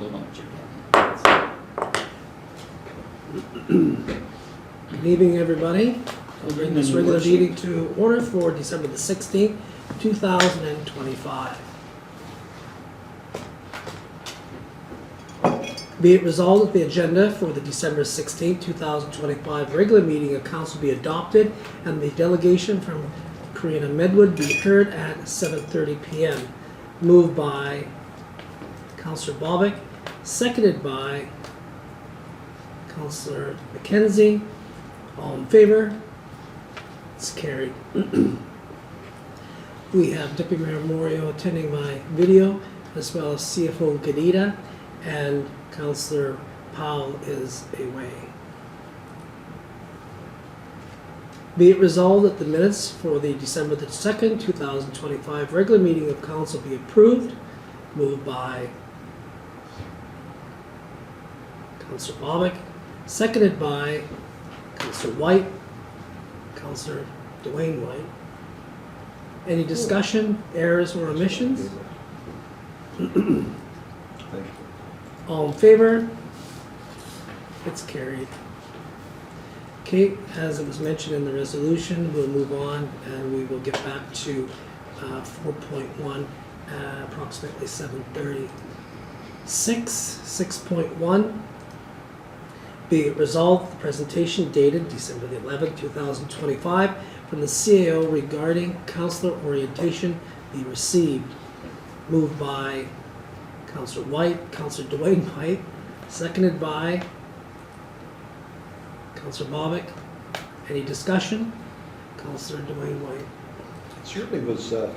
don't know what you're getting. Good evening, everybody. We'll bring this regular meeting to order for December the 16th, 2025. Be it resolved that the agenda for the December 16th, 2025 regular meeting of council be adopted and the delegation from Corinna Medwid be heard at 7:30 p.m. Moved by Councillor Bobick, seconded by Councillor McKenzie. All in favor? It's carried. We have Deputy Mayor Moriaux attending by video, as well as CFO Gnida, and Councillor Powell is away. Be it resolved that the minutes for the December the 2nd, 2025 regular meeting of council be approved. Moved by Councillor Bobick, seconded by Councillor Whyte, Councillor Duane Whyte. Any discussion, errors, or omissions? Thank you. All in favor? It's carried. Okay, as it was mentioned in the resolution, we'll move on and we will get back to 4.1 approximately 7:30. 6.1. Be it resolved, the presentation dated December the 11th, 2025 from the CAO regarding councillor orientation be received. Moved by Councillor Whyte, Councillor Duane Whyte, seconded by Councillor Bobick. Any discussion? Councillor Duane Whyte. It certainly was a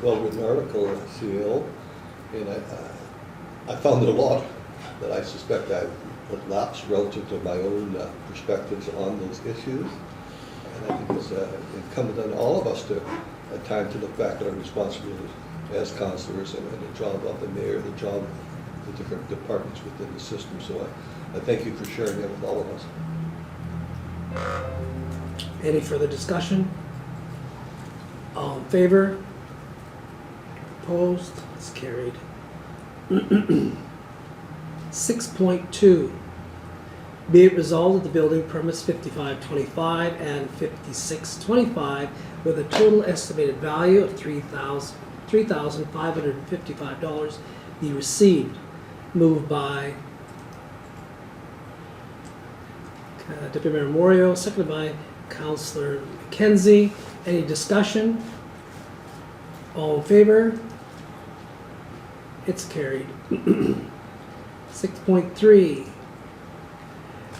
well-written article at CAO, and I found it a lot that I suspect I would lapse relative to my own perspectives on those issues. And I think it's incumbent on all of us to, at time, to look back at our responsibilities as councillors and the job of the mayor, the job of the different departments within the system. So I thank you for sharing that with all of us. Any further discussion? All in favor? Opposed? It's carried. 6.2. Be it resolved that the building permits 5525 and 5625 with a total estimated value of $3,555 be received. Moved by Deputy Mayor Moriaux, seconded by Councillor McKenzie. Any discussion? All in favor? It's carried. 6.3.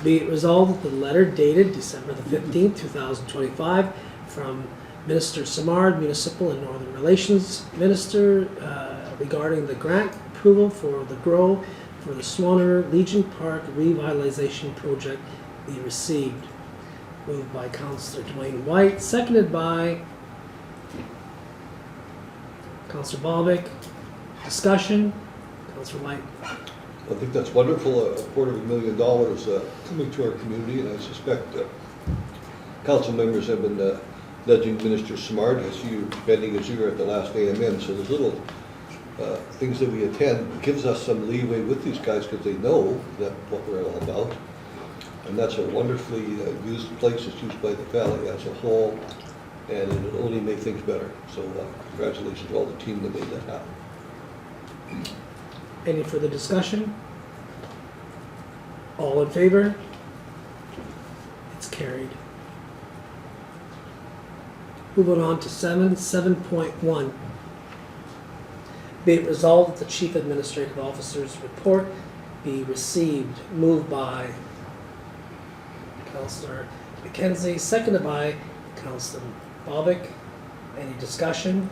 Be it resolved that the letter dated December the 15th, 2025 from Minister Simard, Municipal and Northern Relations Minister, regarding the grant approval for the GROW for the Swan Legion Park Revitalization Project be received. Moved by Councillor Duane Whyte, seconded by Councillor Bobick. Discussion? Councillor Whyte. I think that's wonderful, $250,000 coming to our community, and I suspect council members have been nudging Minister Smart. I see you bending his ear at the last AMM, so there's little things that we attend gives us some leeway with these guys because they know that what we're all about. And that's a wonderfully used place. It's used by the valley as a whole, and it'll only make things better. So congratulations to all the team that made that happen. Any further discussion? All in favor? It's carried. Moving on to 7.1. Be it resolved that the Chief Administrative Officer's report be received. Moved by Councillor McKenzie, seconded by Councillor Bobick. Any discussion?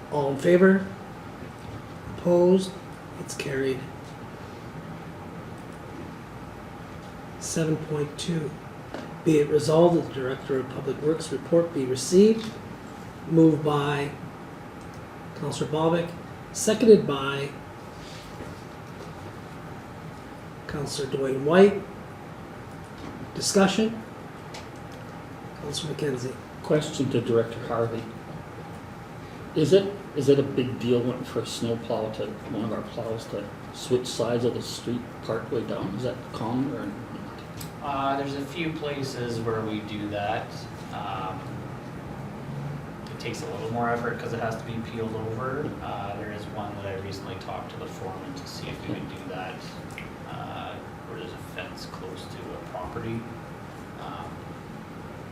All in favor? Opposed? It's carried. 7.2. Be it resolved that the Director of Public Works report be received. Moved by Councillor Bobick, seconded by Councillor Duane Whyte. Discussion? Councillor McKenzie. Question to Director Harvey. Is it a big deal for a snowplow to, one of our plows to switch sides of the street partway down? Is that common or not? There's a few places where we do that. It takes a little more effort because it has to be peeled over. There is one that I recently talked to the foreman to see if we could do that, where there's a fence close to a property.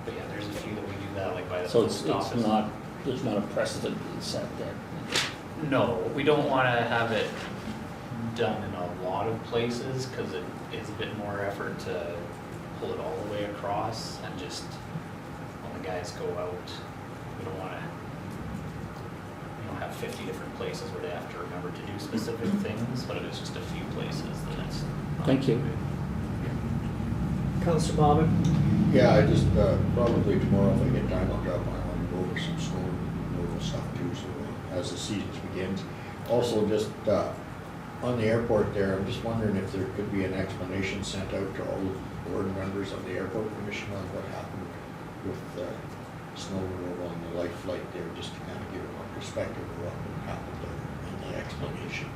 But yeah, there's a few that we do that, like by the So post office. it's not, there's not a precedent set there. No, we don't want to have it done in a lot of places because it is a bit more effort to pull it all the way across, and just when the guys go out, we don't want to, have 50 different places where they have to remember to do specific things, but if it's just a few places, then it's not Thank you. too big. Councillor Bobick? Yeah, I just, probably tomorrow if I get time, I'll drop my line and go over some snow removal stuff too, so as the season begins. Also, just, on the airport there, I'm just wondering if there could be an explanation sent out to all the board members of the airport commission on what happened with, snow removal on the life flight there, just to kind of give them a perspective of what happened there and the explanation.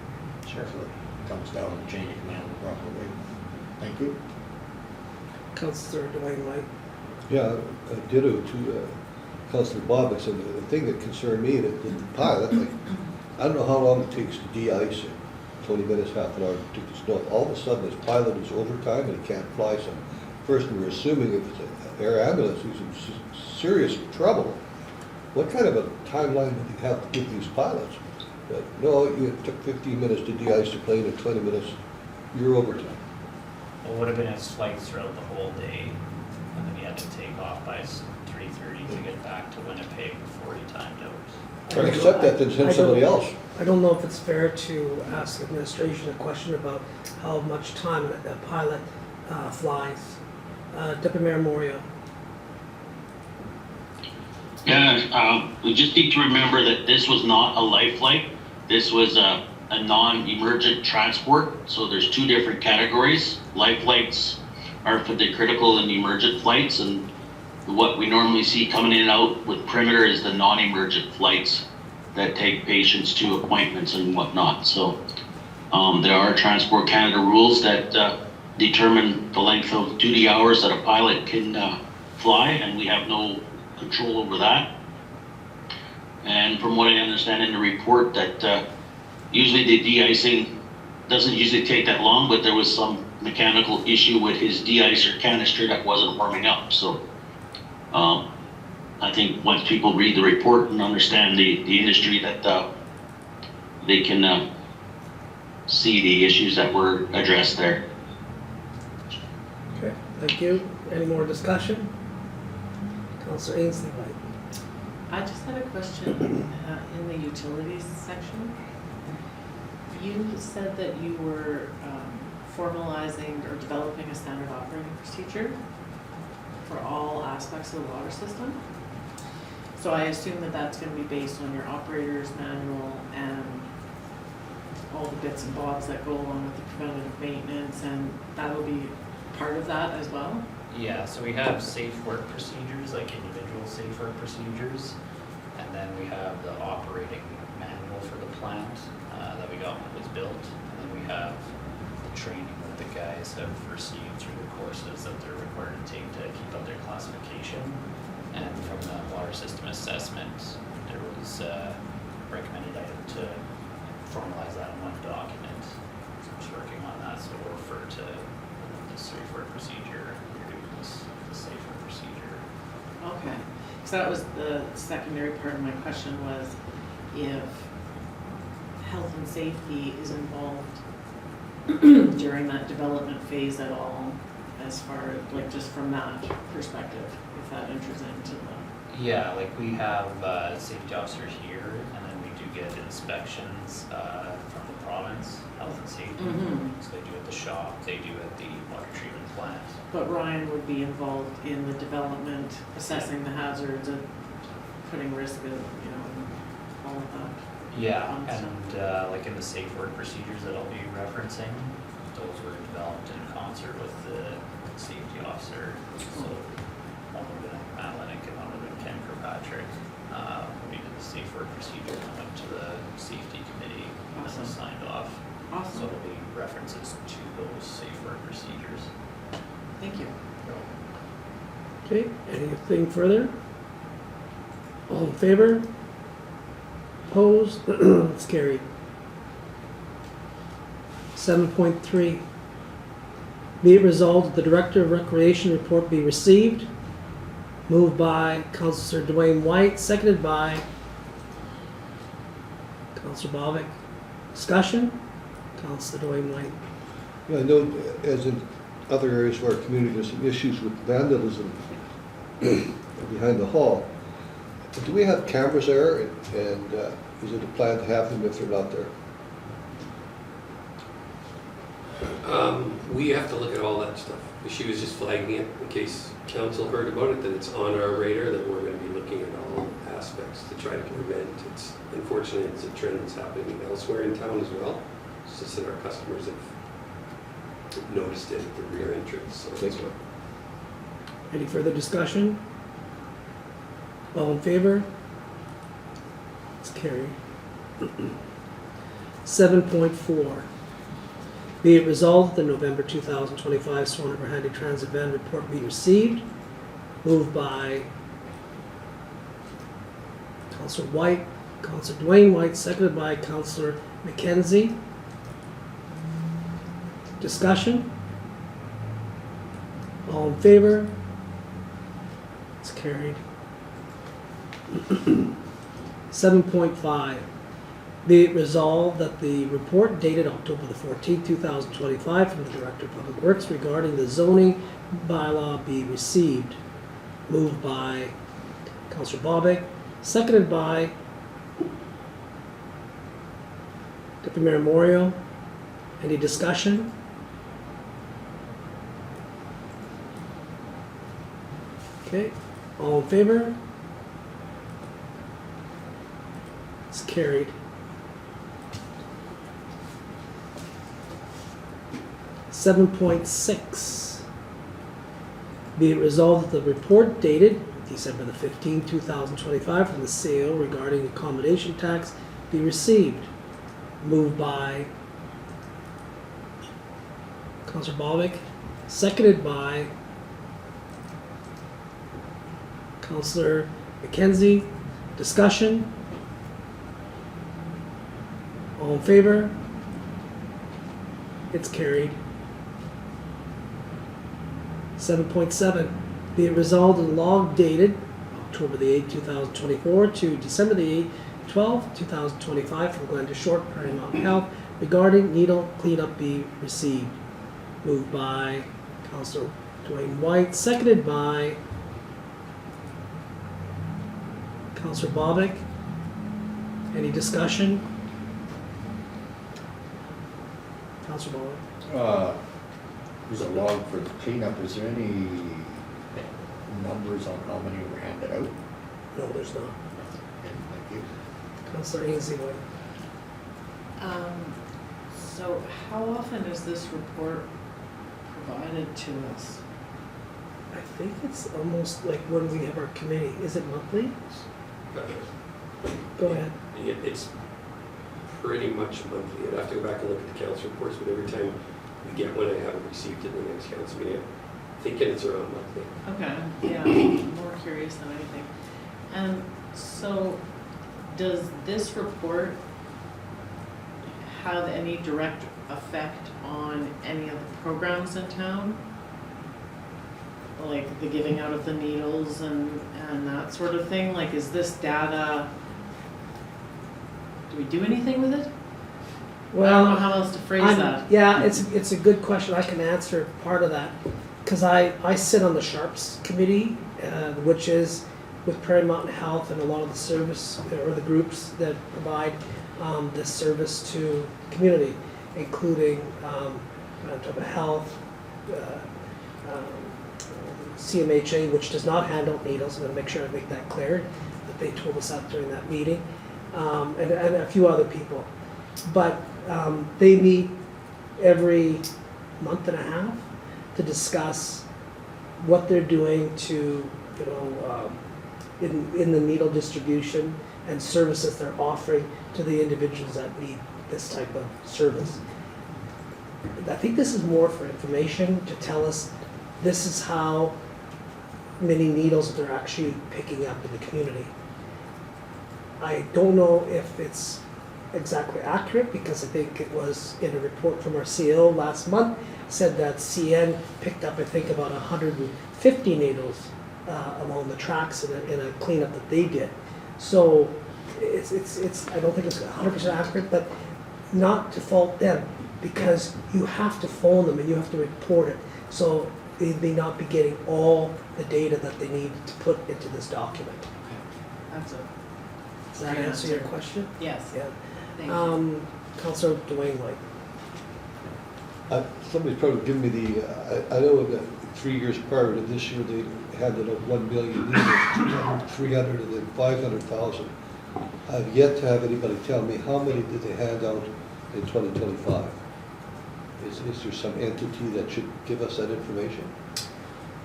Sure. So it comes down the chain of command the proper way. Thank you. Councillor Duane Whyte? Yeah, ditto to Councillor Bobick. So the thing that concerned me, that the pilot, like, I don't know how long it takes to de-ice it, 20 minutes, half an hour to take the snow. All of a sudden, this pilot is overtime and he can't fly. So first, we were assuming if it's an air ambulance, he's in serious trouble. What kind of a timeline do you have to give these pilots? But no, it took 15 minutes to de-ice the plane and 20 minutes, you're overtime. Well, it would have been his flights throughout the whole day, and then he had to take off by 3:30 to get back to Winnipeg before he timed out. Accept that, then send somebody else. I don't know if it's fair to ask administration a question about how much time a pilot flies. Deputy Mayor Moriaux? Yeah, we just need to remember that this was not a life flight. This was a non-emergent transport. So there's two different categories. Life flights are for the critical and emergent flights, and what we normally see coming in and out with perimeter is the non-emergent flights that take patients to appointments and whatnot. So there are Transport Canada rules that determine the length of duty hours that a pilot can fly, and we have no control over that. And from what I understand in the report, that usually the de-icing doesn't usually take that long, but there was some mechanical issue with his de-icer canister that wasn't warming up. So I think once people read the report and understand the industry, that they can see the issues that were addressed there. Okay, thank you. Any more discussion? Councillor Ainslie? I just had a question in the utilities section. You said that you were formalizing or developing a standard operating procedure for all aspects of the water system. So I assume that that's going to be based on your operator's manual and all the bits and bobs that go along with the preventative maintenance, and that'll be part of that as well? Yeah, so we have safe work procedures, like individual safe work procedures, and then we have the operating manual for the plant that we got when it was built, and then we have the training that the guys have received through the courses that they're required to take to keep up their classification. And from the water system assessment, there was a recommended item to formalize that in one document. So I'm just working on that, so we'll refer to the safe work procedure, the safe work procedure. Okay, so that was the secondary part of my question, was if health and safety is involved during that development phase at all, as far as, like, just from that perspective, if that enters into the... Yeah, like we have safety officers here, and then we do get inspections from the province, health and safety. So they do at the shop, they do at the water treatment plant. But Ryan would be involved in the development, assessing the hazards and putting risk of, all of that. Yeah, and like in the safe work procedures that I'll be referencing, those were developed in concert with the safety officer. So one would have been Matt Lennick and one would have been Ken Kirkpatrick. We did the safe work procedure that went to the safety committee and Awesome. was signed off. So Awesome, it'll be references to those safe work procedures. thank you. Okay, anything further? All in favor? Opposed? It's carried. 7.3. Be it resolved that the Director of Recreation report be received. Moved by Councillor Duane Whyte, seconded by Councillor Bobick. Discussion? Councillor Duane Whyte. Yeah, I know, as in other areas of our community, there's some issues with vandalism behind the hall. Do we have cameras there, and is it a plan to have them if they're not there? We have to look at all that stuff. She was just flagging it in case council heard about it, that it's on our radar, that we're gonna be looking at all aspects to try to prevent. It's unfortunately, it's a trend that's happening elsewhere in town as well. It's just that our customers have noticed it at the rear entrance, so Thank that's you. what. Any further discussion? All in favor? It's carried. 7.4. Be it resolved that the November 2025 Swan River Handy Transit Van report be received. Moved by Councillor Whyte, Councillor Duane Whyte, seconded by Councillor McKenzie. Discussion? All in favor? It's carried. 7.5. Be it resolved that the report dated October the 14th, 2025 from the Director of Public Works regarding the zoning bylaw be received. Moved by Councillor Bobick, seconded by Deputy Mayor Moriaux. Any discussion? Okay, all in favor? It's carried. Seven point six. Be it resolved that the report dated December the 15th, 2025 from the CAO regarding accommodation tax be received. Moved by Councillor Bobick, seconded by Councillor McKenzie. Discussion? All in favor? It's carried. 7.7. Be it resolved in log dated October the 8th, 2024 to December the 12th, 2025 from Glen to Short, Prairie Mountain Health regarding needle cleanup be received. Moved by Councillor Duane Whyte, seconded by Councillor Bobick. Any discussion? Councillor Bobick. There's a log for the cleanup. Is there any numbers on how many were handed out? No, there's not. And thank you. Councillor Ainslie. So how often is this report provided to us? I think it's almost like when we have our committee. Is it monthly? Go ahead. It's pretty much monthly. I'd have to go back and look at the council reports, but every time we get one, I haven't received it in the next council meeting. I'm thinking it's around monthly. Okay, yeah, I'm more curious than anything. And so, does this report have any direct effect on any of the programs in town? Like the giving out of the needles and that sort of thing? Like, is this data, do we do anything with it? I don't know how else to phrase that. Yeah, it's a good question. I can answer part of that. Because I sit on the Sharps Committee, which is with Prairie Mountain Health and a lot of the service, or the groups that provide this service to the community, including Manitoba Health, CMHA, which does not handle needles. I'm going to make sure I make that clear, that they told us that during that meeting, and a few other people. But they meet every month and a half to discuss what they're doing to, in the needle distribution and services they're offering to the individuals that need this type of service. I think this is more for information to tell us this is how many needles they're actually picking up in the community. I don't know if it's exactly accurate because I think it was in a report from our CEO last month, said that CN picked up, I think, about 150 needles along the tracks in a cleanup that they did. So it's I don't think it's 100% accurate, but not to fault them because you have to phone them and you have to report it. So they may not be getting all the data that they need to put into this document. That's a, Does that answer your question? yes, Yeah. thank you. Councillor Duane Whyte. Somebody's probably given me the, I know that 3 years prior to this year, they handed out 1 million liters, 300 and then 500,000. I've yet to have anybody tell me how many did they hand out in 2025? Is there some entity that should give us that information?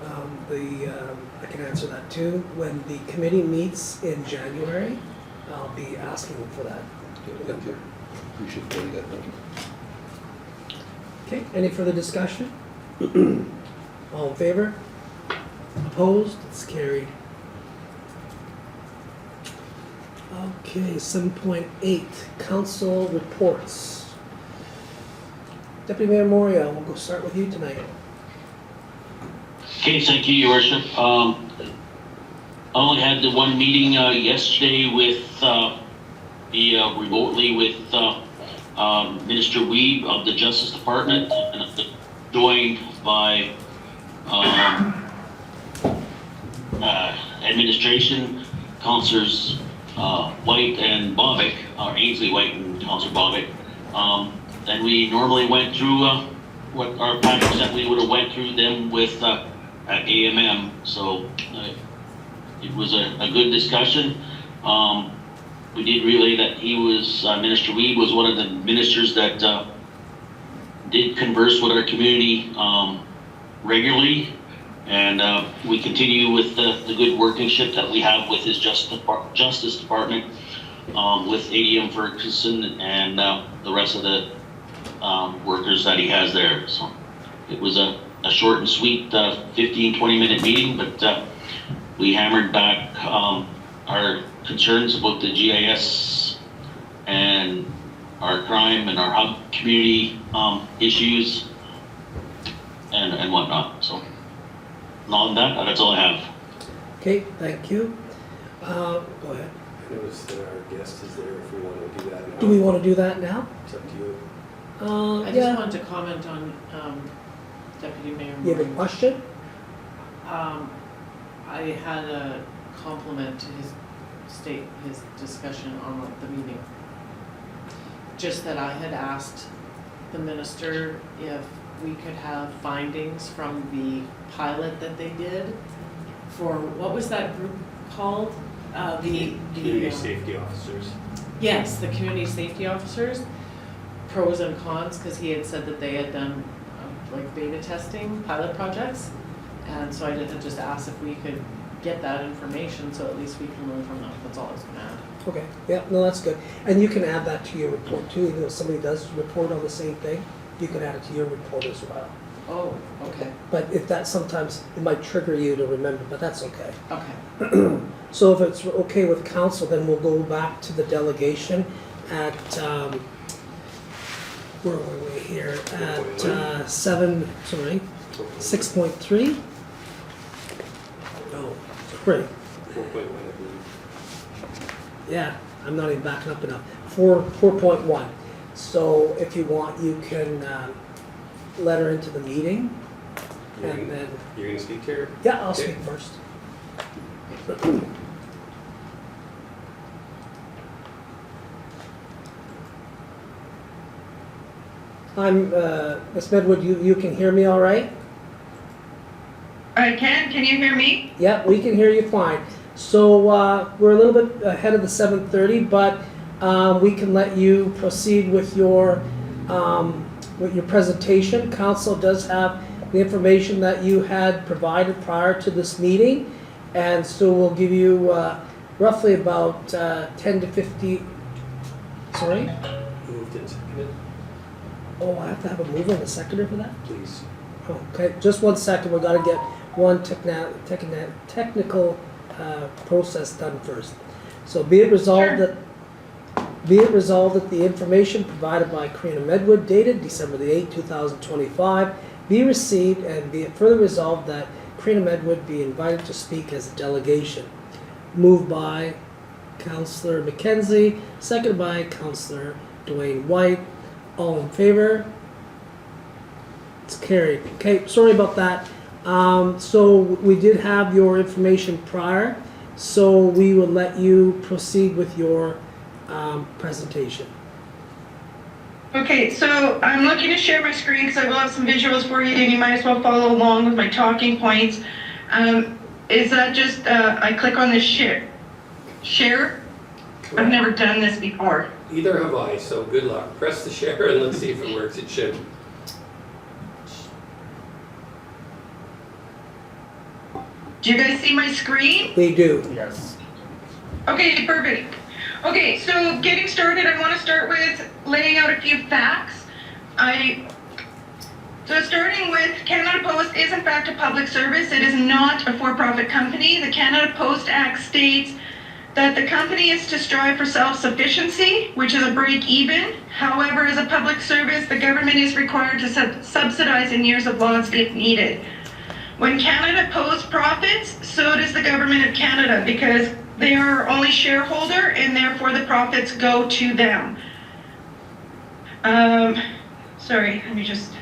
I can answer that too. When the committee meets in January, I'll be asking for that. Okay, thank you. Appreciate getting that. Okay, any further discussion? All in favor? Opposed? It's carried. Okay, 7.8, council reports. Deputy Mayor Moriaux, we'll go start with you tonight. Okay, thank you, Your Worship. I only had the one meeting yesterday with remotely with Minister Weeb of the Justice Department, and joined by administration, Councillors Whyte and Bobick, or Ainslie, Whyte and Councillor Bobick. And we normally went through what our package that we would have went through them with at AMM. So it was a good discussion. We did relay that he was, Minister Weed was one of the ministers that did converse with our community regularly. And we continue with the good workingship that we have with his Justice Department, with ADM Ferguson and the rest of the workers that he has there. So it was a short and sweet 15-20 minute meeting, but we hammered back our concerns about the GIS and our crime and our hub community issues and whatnot. So on that's all I have. Okay, thank you. Go ahead. I noticed that our guest is there if we want to do that now. Do we want to do that now? It's up to you. I just Yeah. wanted to comment on Deputy Mayor You have a Moore. question? I had a compliment to his discussion on the meeting. Just that I had asked the minister if we could have findings from the pilot that they did for, what was that group called? Community safety officers. Yes, the community safety officers, pros and cons, because he had said that they had done like beta testing, pilot projects. And so I did just ask if we could get that information, so at least we can learn from that. That's all I was gonna add. Okay, yeah, no, that's good. And you can add that to your report too, even though somebody does report on the same thing, you can add it to your report as well. Oh, okay, But if that sometimes, it might trigger you to remember, but that's okay. okay. So if it's okay with council, then we'll go back to the delegation at, where were we here? At 6.3? Oh, sorry. 4.1, I believe. Yeah, I'm not even backing up enough. 4.1. So if you want, you can let her into the meeting. And then, You're going to speak to her? yeah, I'll Okay. speak first. I'm, Ms. Medwid, you can hear me all right? I can you hear me? Yeah, we can hear you fine. So we're a little bit ahead of the 7:30, but we can let you proceed with your presentation. Council does have the information that you had provided prior to this meeting, and so we'll give you roughly about 10 to 50, sorry? Moved and seconded, Oh, I have to have a mover and a seconder for that? please. Okay, just 1 second, we gotta get one technical process done first. So be it resolved Sure. that the information provided by Corinna Medwid dated December the 8th, 2025 be received, and be it further resolved that Corinna Medwid be invited to speak as a delegation. Moved by Councillor McKenzie, seconded by Councillor Duane Whyte. All in favor? It's carried. Okay, sorry about that. So we did have your information prior, so we will let you proceed with your presentation. Okay, so I'm looking to share my screen because I will have some visuals for you and you might as well follow along with my talking points. Is that just, I click on this share? I've never done this before. Either have I, so good luck. Press the share and let's see if it works. It should. Do you guys see my screen? We do. Yes. Okay, perfect. Okay, so getting started, I want to start with laying out a few facts. So starting with, Canada Post is in fact a public service. It is not a for-profit company. The Canada Post Act states that the company is to strive for self-sufficiency, which is a break-even. However, as a public service, the government is required to subsidize in years of loss if needed. When Canada Post profits, so does the government of Canada, because they are only shareholder and therefore the profits go to them. Sorry, let me just...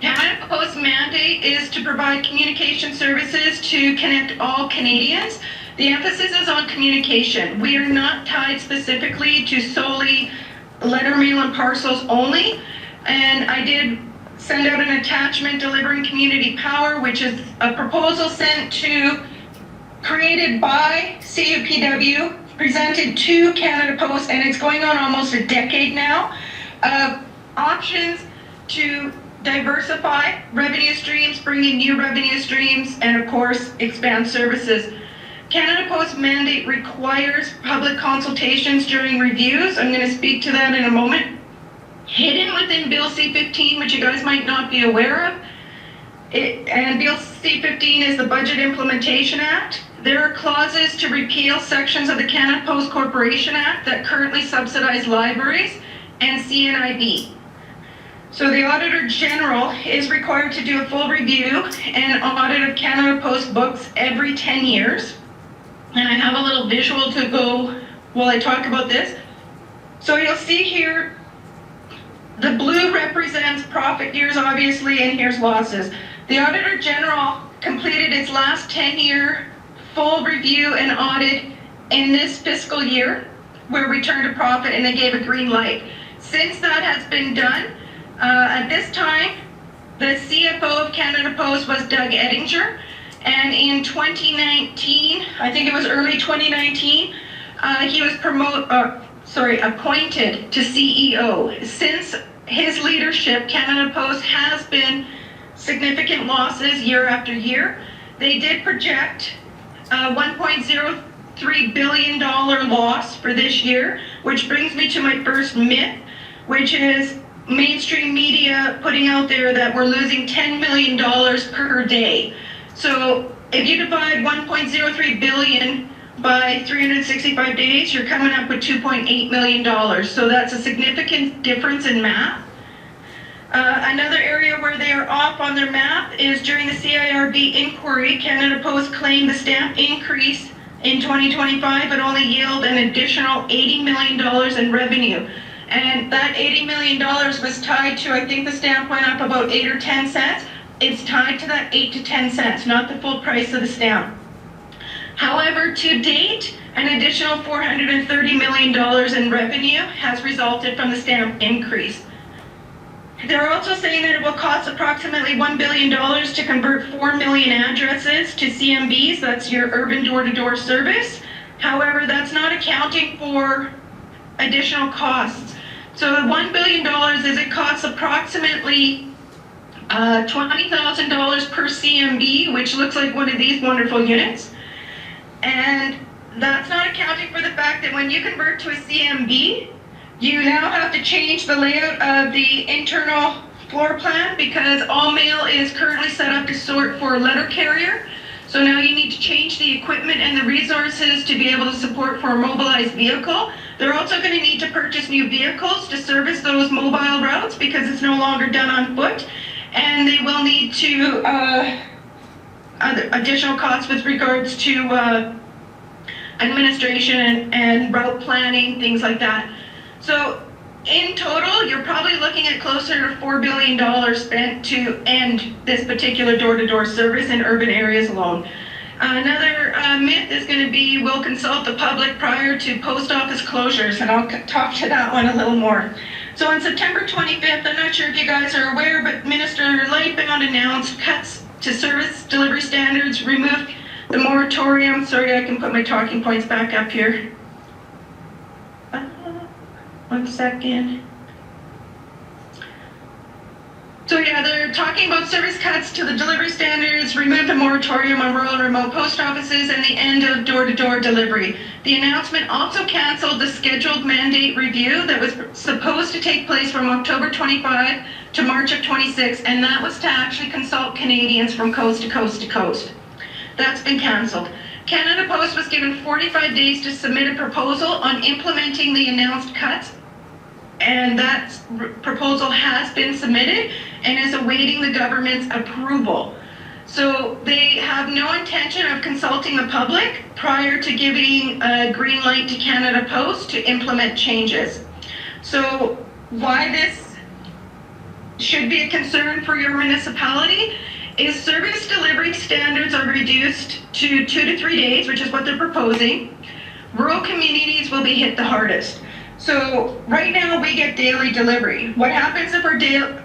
Canada Post's mandate is to provide communication services to connect all Canadians. The emphasis is on communication. We are not tied specifically to solely letter, mail, and parcels only. And I did send out an attachment, Delivering Community Power, which is a proposal created by CUPW, presented to Canada Post, and it's going on almost a decade now, of options to diversify revenue streams, bring in new revenue streams, and of course, expand services. Canada Post mandate requires public consultations during reviews. I'm going to speak to that in a moment. Hidden within Bill C-15, which you guys might not be aware of, and Bill C-15 is the Budget Implementation Act. There are clauses to repeal sections of the Canada Post Corporation Act that currently subsidize libraries and CNIB. So the Auditor General is required to do a full review and audit of Canada Post books every 10 years. And I have a little visual to go while I talk about this. So you'll see here, the blue represents profit years, obviously, and here's losses. The Auditor General completed its last 10-year full review and audit in this fiscal year, where we turned a profit and they gave a green light. Since that has been done, at this time, the CFO of Canada Post was Doug Ettinger, and in 2019, I think it was early 2019, he was appointed to CEO. Since his leadership, Canada Post has been significant losses year after year. They did project a $1.03 billion loss for this year, which brings me to my first myth, which is mainstream media putting out there that we're losing $10 million per day. So if you divide 1.03 billion by 365 days, you're coming up with $2.8 million. So that's a significant difference in math. Another area where they are off on their math is during the CIRB inquiry, Canada Post claimed the stamp increase in 2025 would only yield an additional $80 million in revenue. And that $80 million was tied to, I think the stamp went up about 8 or 10 cents. It's tied to that 8 to 10 cents, not the full price of the stamp. However, to date, an additional $430 million in revenue has resulted from the stamp increase. They're also saying that it will cost approximately $1 billion to convert 4 million addresses to CMBs, that's your urban door-to-door service. However, that's not accounting for additional costs. So the $1 billion is it costs approximately $20,000 per CMB, which looks like one of these wonderful units. And that's not accounting for the fact that when you convert to a CMB, you now have to change the layout of the internal floor plan because all mail is currently set up to sort for a letter carrier. So now you need to change the equipment and the resources to be able to support for a mobilized vehicle. They're also going to need to purchase new vehicles to service those mobile routes because it's no longer done on foot. And they will need to, additional costs with regards to administration and route planning, things like that. So in total, you're probably looking at closer to $4 billion spent to end this particular door-to-door service in urban areas alone. Another myth is going to be we'll consult the public prior to post office closures, and I'll talk to that one a little more. So on September 25th, I'm not sure if you guys are aware, but Minister Lightbound announced cuts to service delivery standards, removed the moratorium. Sorry, I can put my talking points back up here. 1 second. So yeah, they're talking about service cuts to the delivery standards, remove the moratorium on rural and remote post offices, and the end of door-to-door delivery. The announcement also canceled the scheduled mandate review that was supposed to take place from October 25 to March of 26, and that was to actually consult Canadians from coast to coast to coast. That's been canceled. Canada Post was given 45 days to submit a proposal on implementing the announced cuts, and that proposal has been submitted and is awaiting the government's approval. So they have no intention of consulting the public prior to giving a green light to Canada Post to implement changes. So why this should be a concern for your municipality is service delivery standards are reduced to 2 to 3 days, which is what they're proposing. Rural communities will be hit the hardest. So right now we get daily delivery. What happens if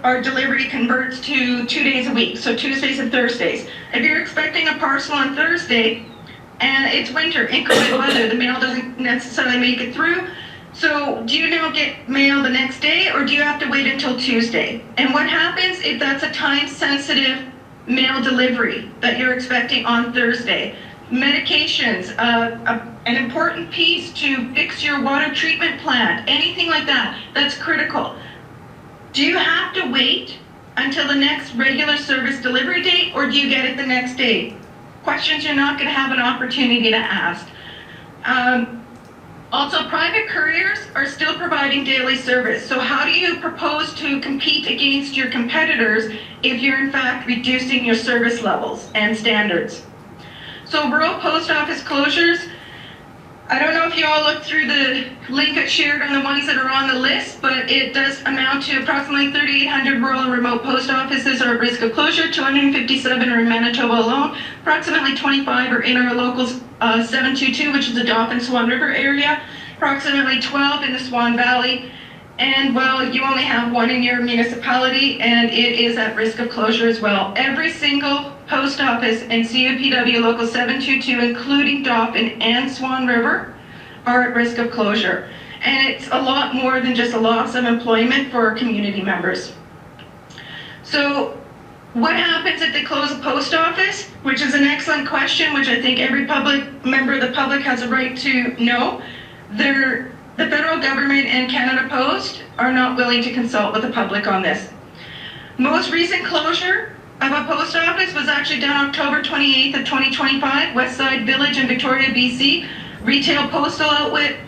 our delivery converts to 2 days a week, so Tuesdays and Thursdays? If you're expecting a parcel on Thursday and it's winter, inclement weather, the mail doesn't necessarily make it through. So do you now get mail the next day or do you have to wait until Tuesday? And what happens if that's a time-sensitive mail delivery that you're expecting on Thursday? Medications, an important piece to fix your water treatment plant, anything like that, that's critical. Do you have to wait until the next regular service delivery date or do you get it the next day? Questions you're not going to have an opportunity to ask. Also, private couriers are still providing daily service. So how do you propose to compete against your competitors if you're in fact reducing your service levels and standards? So rural post office closures, I don't know if you all looked through the link I shared on the ones that are on the list, but it does amount to approximately 3,800 rural and remote post offices are at risk of closure. 257 are in Manitoba alone. Approximately 25 are in our local 722, which is the Dauphin Swan River area. Approximately 12 in the Swan Valley. And well, you only have one in your municipality and it is at risk of closure as well. Every single post office in CUPW local 722, including Dauphin and Swan River, are at risk of closure. And it's a lot more than just a loss of employment for our community members. So what happens if they close a post office? Which is an excellent question, which I think every member of the public has a right to know. The federal government and Canada Post are not willing to consult with the public on this. Most recent closure of a post office was actually done October 28th of 2025, Westside Village in Victoria, BC. Retail postal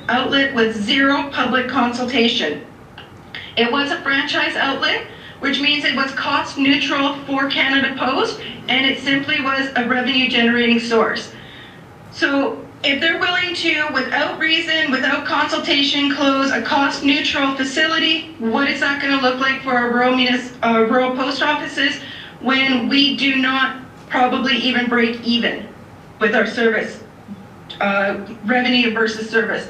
outlet with zero public consultation. It was a franchise outlet, which means it was cost neutral for Canada Post, and it simply was a revenue generating source. So if they're willing to, without reason, without consultation, close a cost-neutral facility, what is that going to look like for our rural post offices when we do not probably even break even with our service revenue versus service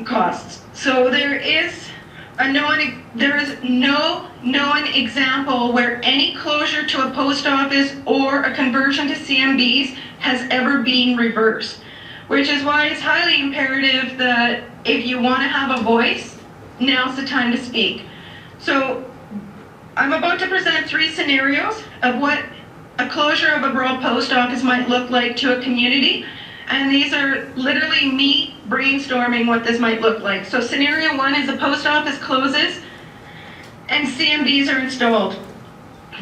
costs? So there is no known example where any closure to a post office or a conversion to CMBs has ever been reversed, which is why it's highly imperative that if you want to have a voice, now's the time to speak. So I'm about to present 3 scenarios of what a closure of a rural post office might look like to a community. And these are literally me brainstorming what this might look like. So scenario 1 is the post office closes and CMBs are installed.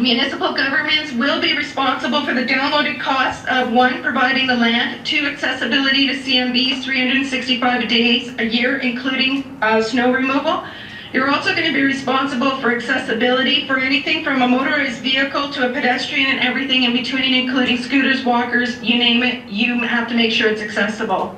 Municipal governments will be responsible for the downloaded costs of 1, providing the land, 2, accessibility to CMBs 365 days a year, including snow removal. You're also going to be responsible for accessibility for anything from a motorized vehicle to a pedestrian and everything in between, including scooters, walkers, you name it, you have to make sure it's accessible.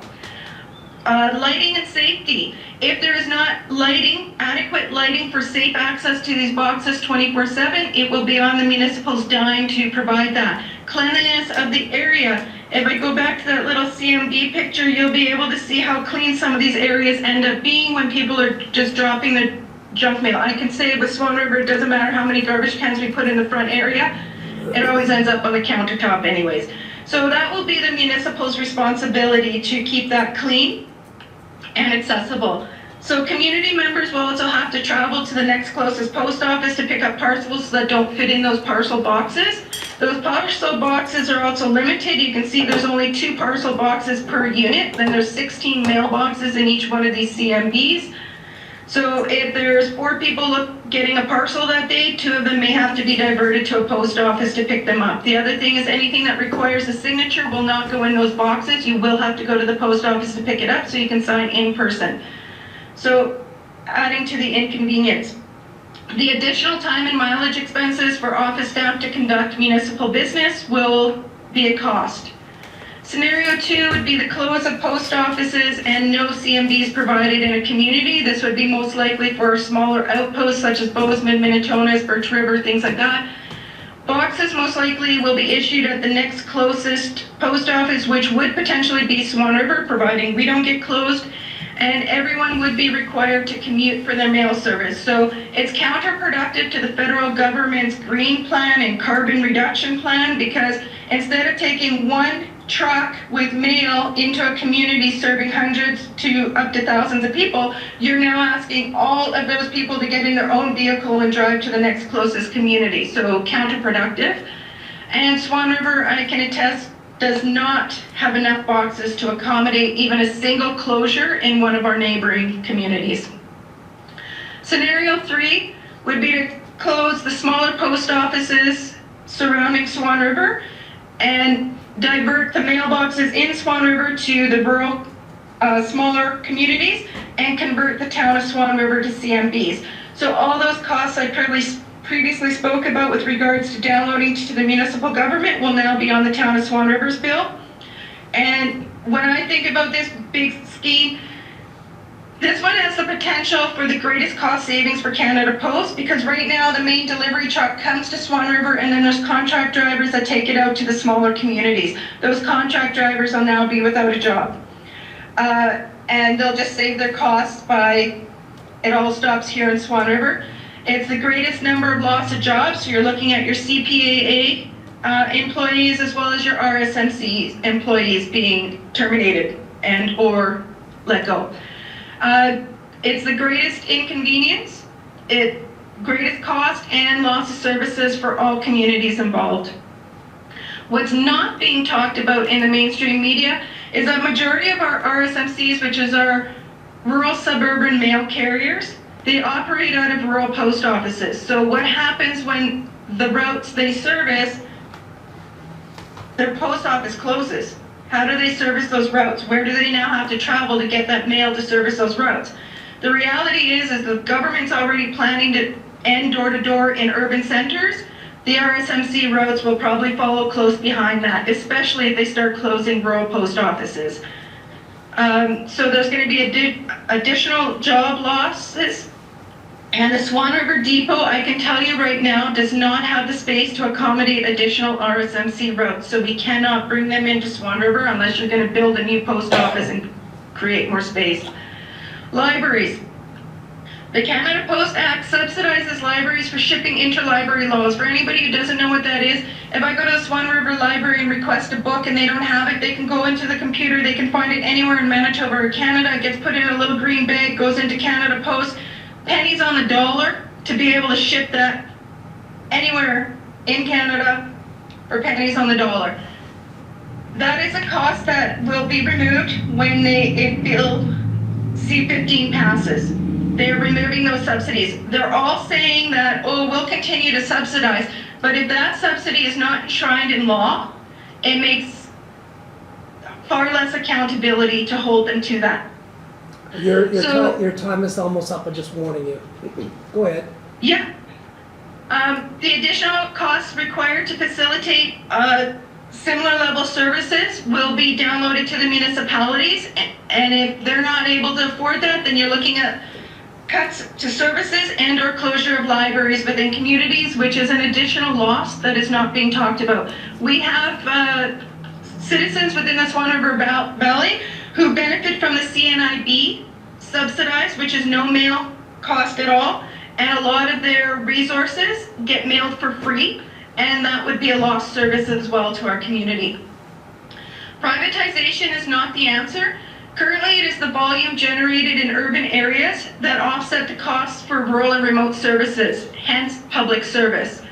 Lighting and safety. If there is not lighting, adequate lighting for safe access to these boxes 24/7, it will be on the municipal's dime to provide that. Cleanliness of the area. If I go back to that little CMB picture, you'll be able to see how clean some of these areas end up being when people are just dropping their junk mail. I can say with Swan River, it doesn't matter how many garbage cans we put in the front area, it always ends up on the countertop anyways. So that will be the municipal's responsibility to keep that clean and accessible. So community members will also have to travel to the next closest post office to pick up parcels that don't fit in those parcel boxes. Those parcel boxes are also limited. You can see there's only 2 parcel boxes per unit. Then there's 16 mailboxes in each one of these CMBs. So if there's 4 people getting a parcel that day, 2 of them may have to be diverted to a post office to pick them up. The other thing is anything that requires a signature will not go in those boxes. You will have to go to the post office to pick it up so you can sign in person. So adding to the inconvenience. The additional time and mileage expenses for office staff to conduct municipal business will be a cost. Scenario 2 would be the close of post offices and no CMBs provided in a community. This would be most likely for smaller outposts such as Bozeman, Minnetonka's, Birch River, things like that. Boxes most likely will be issued at the next closest post office, which would potentially be Swan River, providing we don't get closed. And everyone would be required to commute for their mail service. So it's counterproductive to the federal government's green plan and carbon reduction plan, because instead of taking 1 truck with mail into a community serving hundreds to up to thousands of people, you're now asking all of those people to get in their own vehicle and drive to the next closest community. So counterproductive. And Swan River, I can attest, does not have enough boxes to accommodate even a single closure in one of our neighboring communities. Scenario 3 would be to close the smaller post offices surrounding Swan River and divert the mailboxes in Swan River to the rural, smaller communities and convert the town of Swan River to CMBs. So all those costs I previously spoke about with regards to downloading to the municipal government will now be on the town of Swan River's bill. And when I think about this big scheme, this one has the potential for the greatest cost savings for Canada Post, because right now the main delivery truck comes to Swan River and then there's contract drivers that take it out to the smaller communities. Those contract drivers will now be without a job. And they'll just save their costs by, it all stops here in Swan River. It's the greatest number of loss of jobs, so you're looking at your CPAA employees as well as your RSMC employees being terminated and or let go. It's the greatest inconvenience, greatest cost and loss of services for all communities involved. What's not being talked about in the mainstream media is that majority of our RSMCs, which is our rural suburban mail carriers, they operate out of rural post offices. So what happens when the routes they service, their post office closes? How do they service those routes? Where do they now have to travel to get that mail to service those routes? The reality is the government's already planning to end door-to-door in urban centers. The RSMC routes will probably follow close behind that, especially if they start closing rural post offices. So there's going to be additional job losses. And the Swan River Depot, I can tell you right now, does not have the space to accommodate additional RSMC routes. So we cannot bring them into Swan River unless you're going to build a new post office and create more space. Libraries. The Canada Post Act subsidizes libraries for shipping interlibrary loans. For anybody who doesn't know what that is, if I go to the Swan River Library and request a book and they don't have it, they can go into the computer, they can find it anywhere in Manitoba or Canada. It gets put in a little green bag, goes into Canada Post, pennies on the dollar to be able to ship that anywhere in Canada for pennies on the dollar. that is a cost that will be removed when if Bill C-15 passes. They're removing those subsidies. They're all saying that, oh, we'll continue to subsidize, but if that subsidy is not enshrined in law, it makes far less accountability to hold them to that. Your time is almost up, I'm just warning you. Go ahead. Yeah. The additional costs required to facilitate similar level services will be downloaded to the municipalities, and if they're not able to afford that, then you're looking at cuts to services and or closure of libraries within communities, which is an additional loss that is not being talked about. We have citizens within the Swan River Valley who benefit from the CNIB subsidized, which is no mail cost at all, and a lot of their resources get mailed for free, and that would be a lost service as well to our community. Privatization is not the answer. Currently, it is the volume generated in urban areas that offset the costs for rural and remote services, hence public service.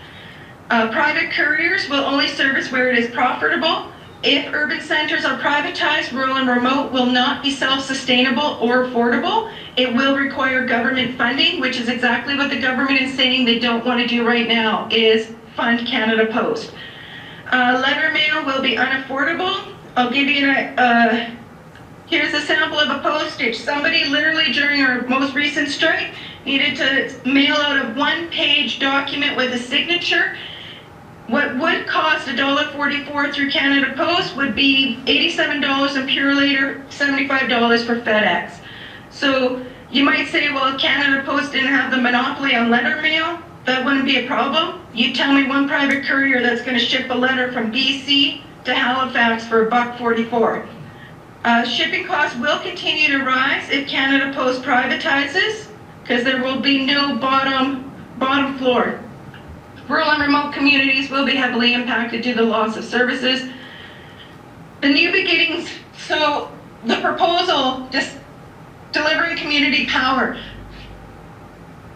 Private couriers will only service where it is profitable. If urban centers are privatized, rural and remote will not be self-sustainable or affordable. It will require government funding, which is exactly what the government is saying they don't want to do right now, is fund Canada Post. Letter mail will be unaffordable. I'll give you here's a sample of a postage. Somebody literally during our most recent strike needed to mail out a one-page document with a signature. What would cost $1.44 through Canada Post would be $87 in Pure Later, $75 for FedEx. So you might say, well, Canada Post didn't have the monopoly on letter mail. That wouldn't be a problem. You tell me one private courier that's going to ship a letter from BC to Halifax for $1.44. Shipping costs will continue to rise if Canada Post privatizes, because there will be no bottom floor. Rural and remote communities will be heavily impacted due to the loss of services. The new beginnings, so the proposal, just delivering community power.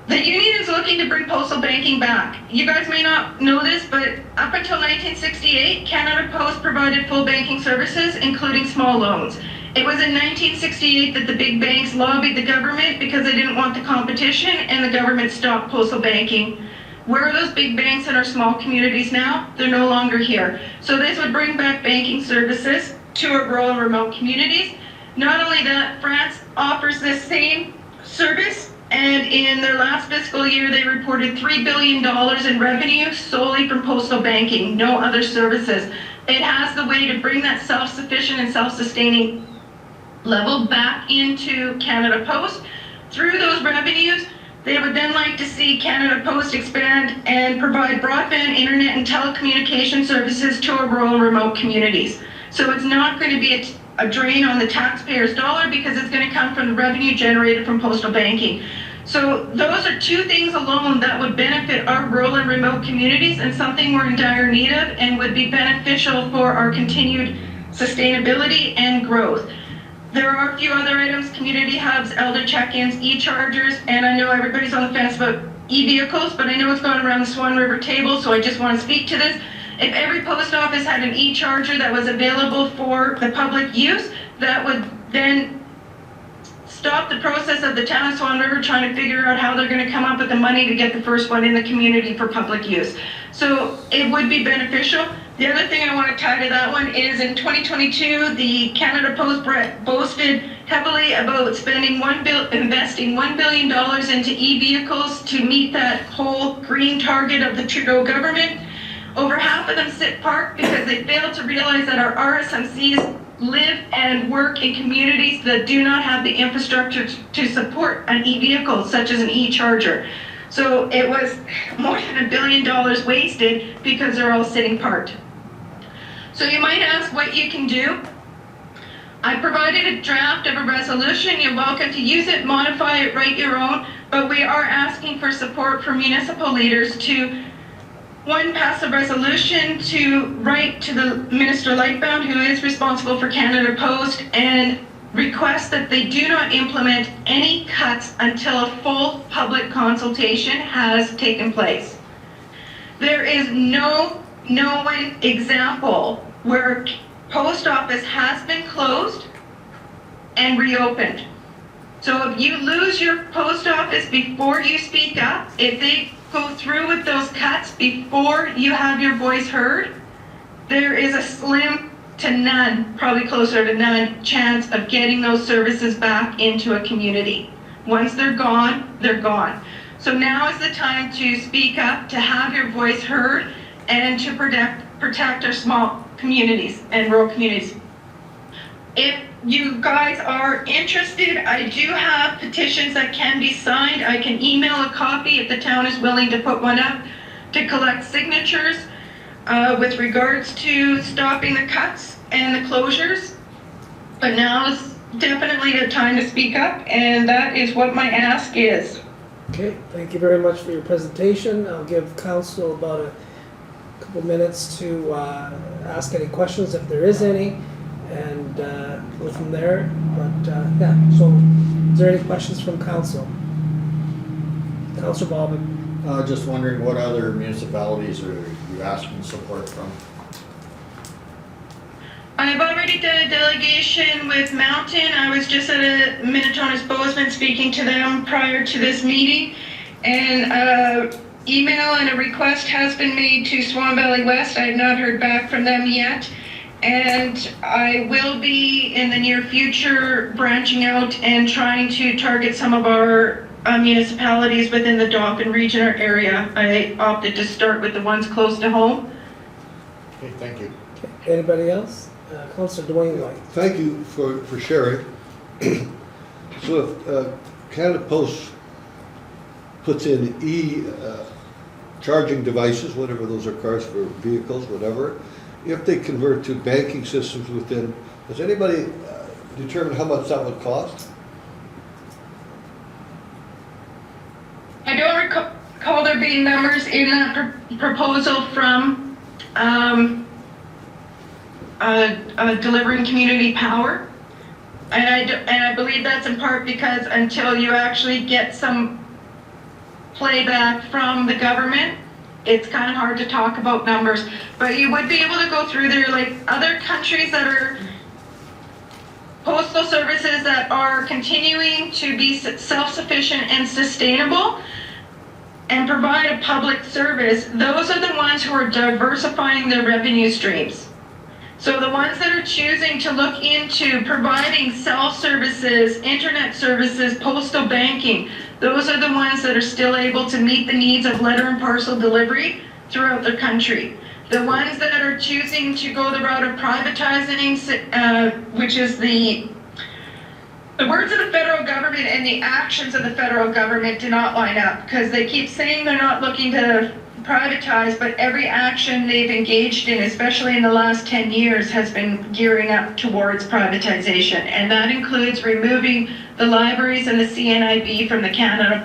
The union is looking to bring postal banking back. You guys may not know this, but up until 1968, Canada Post provided full banking services, including small loans. It was in 1968 that the big banks lobbied the government because they didn't want the competition, and the government stopped postal banking. Where are those big banks in our small communities now? They're no longer here. So this would bring back banking services to our rural and remote communities. Not only that, France offers this same service, and in their last fiscal year, they reported $3 billion in revenue solely from postal banking, no other services. It has the way to bring that self-sufficient and self-sustaining level back into Canada Post. Through those revenues, they would then like to see Canada Post expand and provide broadband, internet, and telecommunication services to our rural and remote communities. So it's not going to be a drain on the taxpayer's dollar, because it's going to come from the revenue generated from postal banking. So those are two things alone that would benefit our rural and remote communities, and something we're in dire need of, and would be beneficial for our continued sustainability and growth. There are a few other items: community hubs, elder check-ins, e-chargers, and I know everybody's on the fence about e-vehicles, but I know it's gone around the Swan River table, so I just want to speak to this. If every post office had an e-charger that was available for the public use, that would then stop the process of the town of Swan River trying to figure out how they're going to come up with the money to get the first one in the community for public use. So it would be beneficial. The other thing I want to tie to that one is in 2022, the Canada Post boasted heavily about investing $1 billion into e-vehicles to meet that whole green target of the Trudeau government. Over half of them sit parked because they fail to realize that our RSMCs live and work in communities that do not have the infrastructure to support an e-vehicle, such as an e-charger. So it was more than $1 billion wasted because they're all sitting parked. So you might ask what you can do. I provided a draft of a resolution. You're welcome to use it, modify it, write your own, but we are asking for support from municipal leaders to, one, pass a resolution to write to the Minister Lightbound, who is responsible for Canada Post, and request that they do not implement any cuts until a full public consultation has taken place. There is no example where post office has been closed and reopened. So if you lose your post office before you speak up, if they go through with those cuts before you have your voice heard, there is a slim to none, probably closer to none, chance of getting those services back into a community. Once they're gone, they're gone. So now is the time to speak up, to have your voice heard, and to protect our small communities and rural communities. If you guys are interested, I do have petitions that can be signed. I can email a copy if the town is willing to put one up to collect signatures with regards to stopping the cuts and the closures. But now is definitely the time to speak up, and that is what my ask is. Okay, thank you very much for your presentation. I'll give council about a couple minutes to ask any questions if there is any, and go from there. But yeah, so is there any questions from council? Councillor Bobick. Just wondering what other municipalities are you asking support from? I've already done a delegation with Mountain. I was just at a Minnetonka's Bozeman speaking to them prior to this meeting. And email and a request has been made to Swan Valley West. I have not heard back from them yet. And I will be in the near future branching out and trying to target some of our municipalities within the Dauphin region or area. I opted to start with the ones close to home. Okay, thank you. Okay. Anybody else? Councillor Duane Whyte. Thank you for sharing. So if Canada Post puts in charging devices, whatever those are, cars for vehicles, whatever, if they convert to banking systems within, has anybody determined how much that would cost? I don't recall there being numbers in that proposal from delivering community power. And I believe that's in part because until you actually get some playback from the government, it's kind of hard to talk about numbers. But you would be able to go through there, like other countries that are postal services that are continuing to be self-sufficient and sustainable and provide a public service. Those are the ones who are diversifying their revenue streams. So the ones that are choosing to look into providing cell services, internet services, postal banking, those are the ones that are still able to meet the needs of letter and parcel delivery throughout the country. The ones that are choosing to go the route of privatizing, which is the words of the federal government and the actions of the federal government do not line up, because they keep saying they're not looking to privatize, but every action they've engaged in, especially in the last 10 years, has been gearing up towards privatization. And that includes removing the libraries and the CNIB from the Canada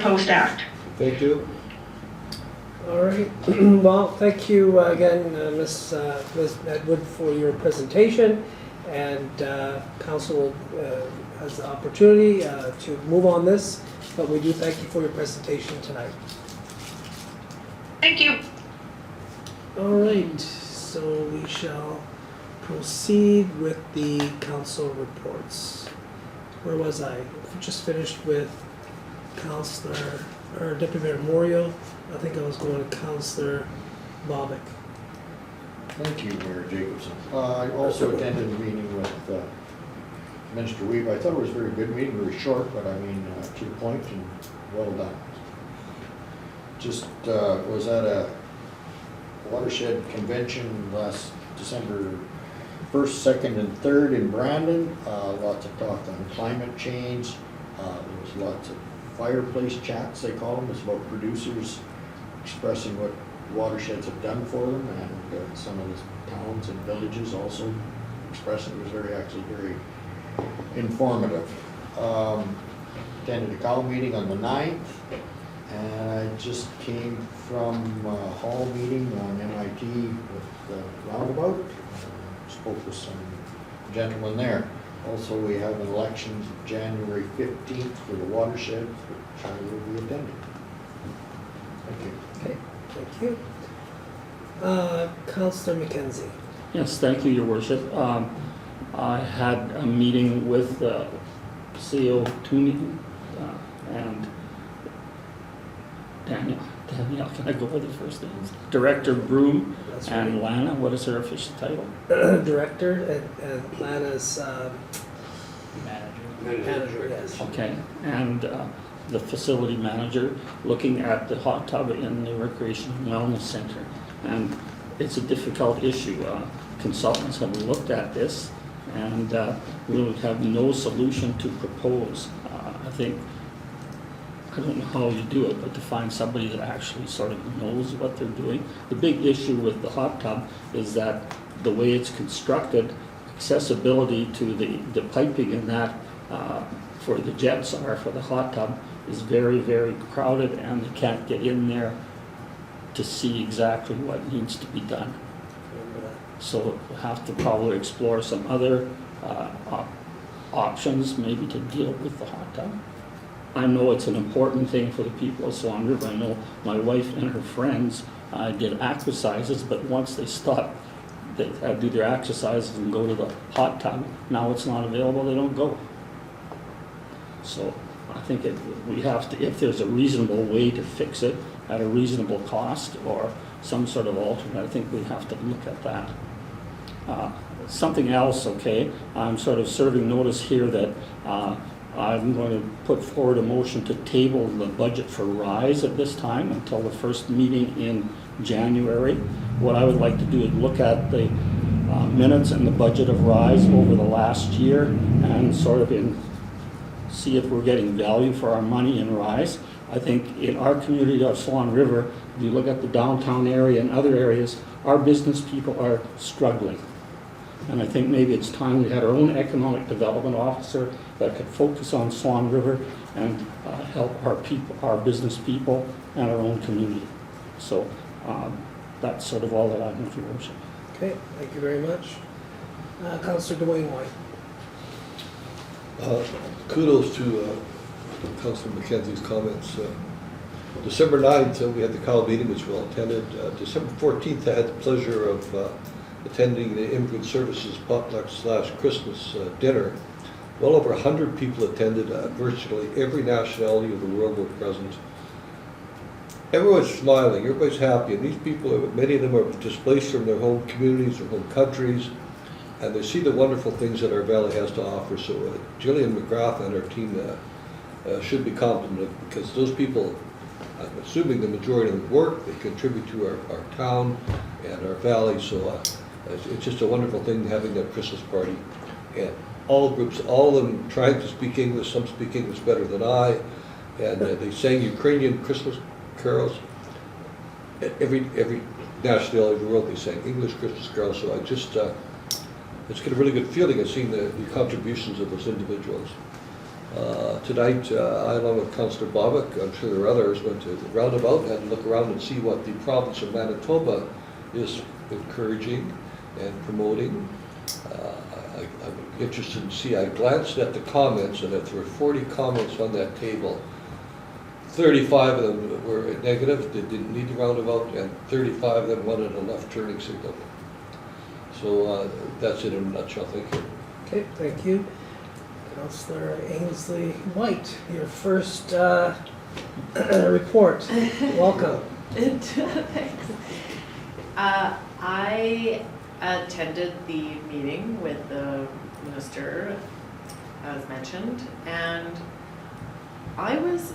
Post Act. Thank you. All right. Well, thank you again, Ms. Medwid, for your presentation. And council has the opportunity to move on this, but we do thank you for your presentation tonight. Thank you. All right, so we shall proceed with the council reports. Where was I? Just finished with Councillor, or Deputy Mayor Moriaux. I think I was going to Councillor Bobick. Thank you, Mayor Jacobson. I also attended a meeting with Minister Weave. I thought it was a very good meeting, very short, but I mean, to the point and well done. Just was at a watershed convention last December 1st, 2nd, and 3rd in Brandon. Lots of talk on climate change. There was lots of fireplace chats, they call them. It's about producers expressing what watersheds have done for them, and some of the towns and villages also expressing. It was very informative. Attended a cow meeting on the 9th. And I just came from a hall meeting on MIT with the roundabout. Spoke with some gentlemen there. Also, we have an election January 15th for the watershed, which I will be attending. Thank you. Okay, thank you. Councillor McKenzie. Yes, thank you, Your Worship. I had a meeting with CEO Tewnion and Daniel, can I go by the first names? Director Broom That's and Lana, what is her official title? Director and Lana's Manager. manager, yes. Okay, and the facility manager, looking at the hot tub in the Recreation and Wellness Center. And it's a difficult issue. Consultants have looked at this and really have no solution to propose. I think, I don't know how you do it, but to find somebody that actually sort of knows what they're doing. The big issue with the hot tub is that the way it's constructed, accessibility to the piping in that for the jets are for the hot tub is very, very crowded, and they can't get in there to see exactly what needs to be done. So we'll have to probably explore some other options, maybe to deal with the hot tub. I know it's an important thing for the people of Swan River. I know my wife and her friends did exercises, but once they stop, they do their exercises and go to the hot tub. Now it's not available, they don't go. So I think we have to, if there's a reasonable way to fix it at a reasonable cost or some sort of alternate, I think we have to look at that. Something else, okay, I'm sort of serving notice here that I'm going to put forward a motion to table the budget for RISE at this time until the first meeting in January. What I would like to do is look at the minutes and the budget of RISE over the last year and sort of see if we're getting value for our money in RISE. I think in our community of Swan River, if you look at the downtown area and other areas, our business people are struggling. And I think maybe it's time we had our own economic development officer that could focus on Swan River and help our people, our business people, and our own community. So that's sort of all that I have, Your Worship. Okay, thank you very much. Councillor Duane Whyte. Kudos to Councillor McKenzie's comments. December 9th, we had the COW meeting, which we all attended. December 14th, I had the pleasure of attending the Immigrant Services potluck/Christmas dinner. Well over 100 people attended. Virtually every nationality of the world were present. Everyone's smiling, everybody's happy, and these people, many of them are displaced from their home communities, their home countries, and they see the wonderful things that our valley has to offer. So Gillian McGrath and her team should be complimented, because those people, I'm assuming the majority of them work, they contribute to our town and our valley, so it's just a wonderful thing having that Christmas party. And all groups, all of them trying to speak English, some speak English better than I, and they sang Ukrainian Christmas carols. Every nationality of the world, they sang English Christmas carols, so I just get a really good feeling of seeing the contributions of those individuals. Tonight, I, along with Councillor Bobick, I'm sure there are others, went to the roundabout and had to look around and see what the province of Manitoba is encouraging and promoting. I'm interested to see, I glanced at the comments, and if there were 40 comments on that table, 35 of them were negative, they didn't need the roundabout, and 35 of them wanted a left turning signal. So that's it in a nutshell, thank you. Okay, thank you. Councillor Ainslie Whyte, your first report. Welcome. Thanks. I attended the meeting with the minister, as mentioned, and I was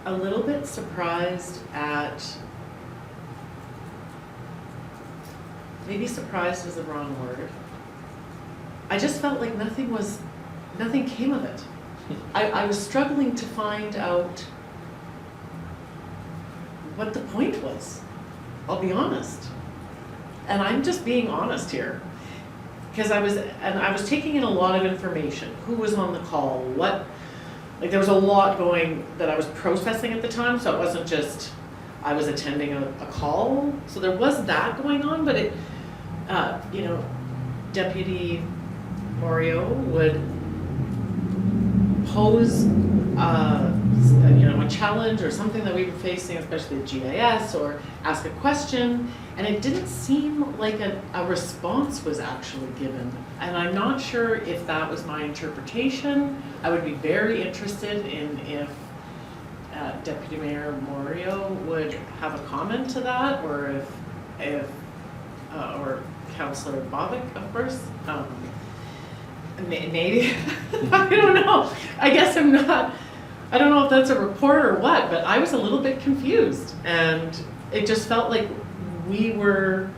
a little bit surprised at, maybe surprised is the wrong word. I just felt like nothing came of it. I was struggling to find out what the point was. I'll be honest. And I'm just being honest here. Because I was taking in a lot of information. Who was on the call? Like there was a lot going that I was processing at the time, so it wasn't just I was attending a call. So there was that going on, but it, Deputy Moriaux would pose, a challenge or something that we were facing, especially with GIS, or ask a question, and it didn't seem like a response was actually given. And I'm not sure if that was my interpretation. I would be very interested in if Deputy Mayor Moriaux would have a comment to that, or or Councillor Bobick, of course. Maybe, I don't know. I guess I don't know if that's a report or what, but I was a little bit confused, and it just felt like we were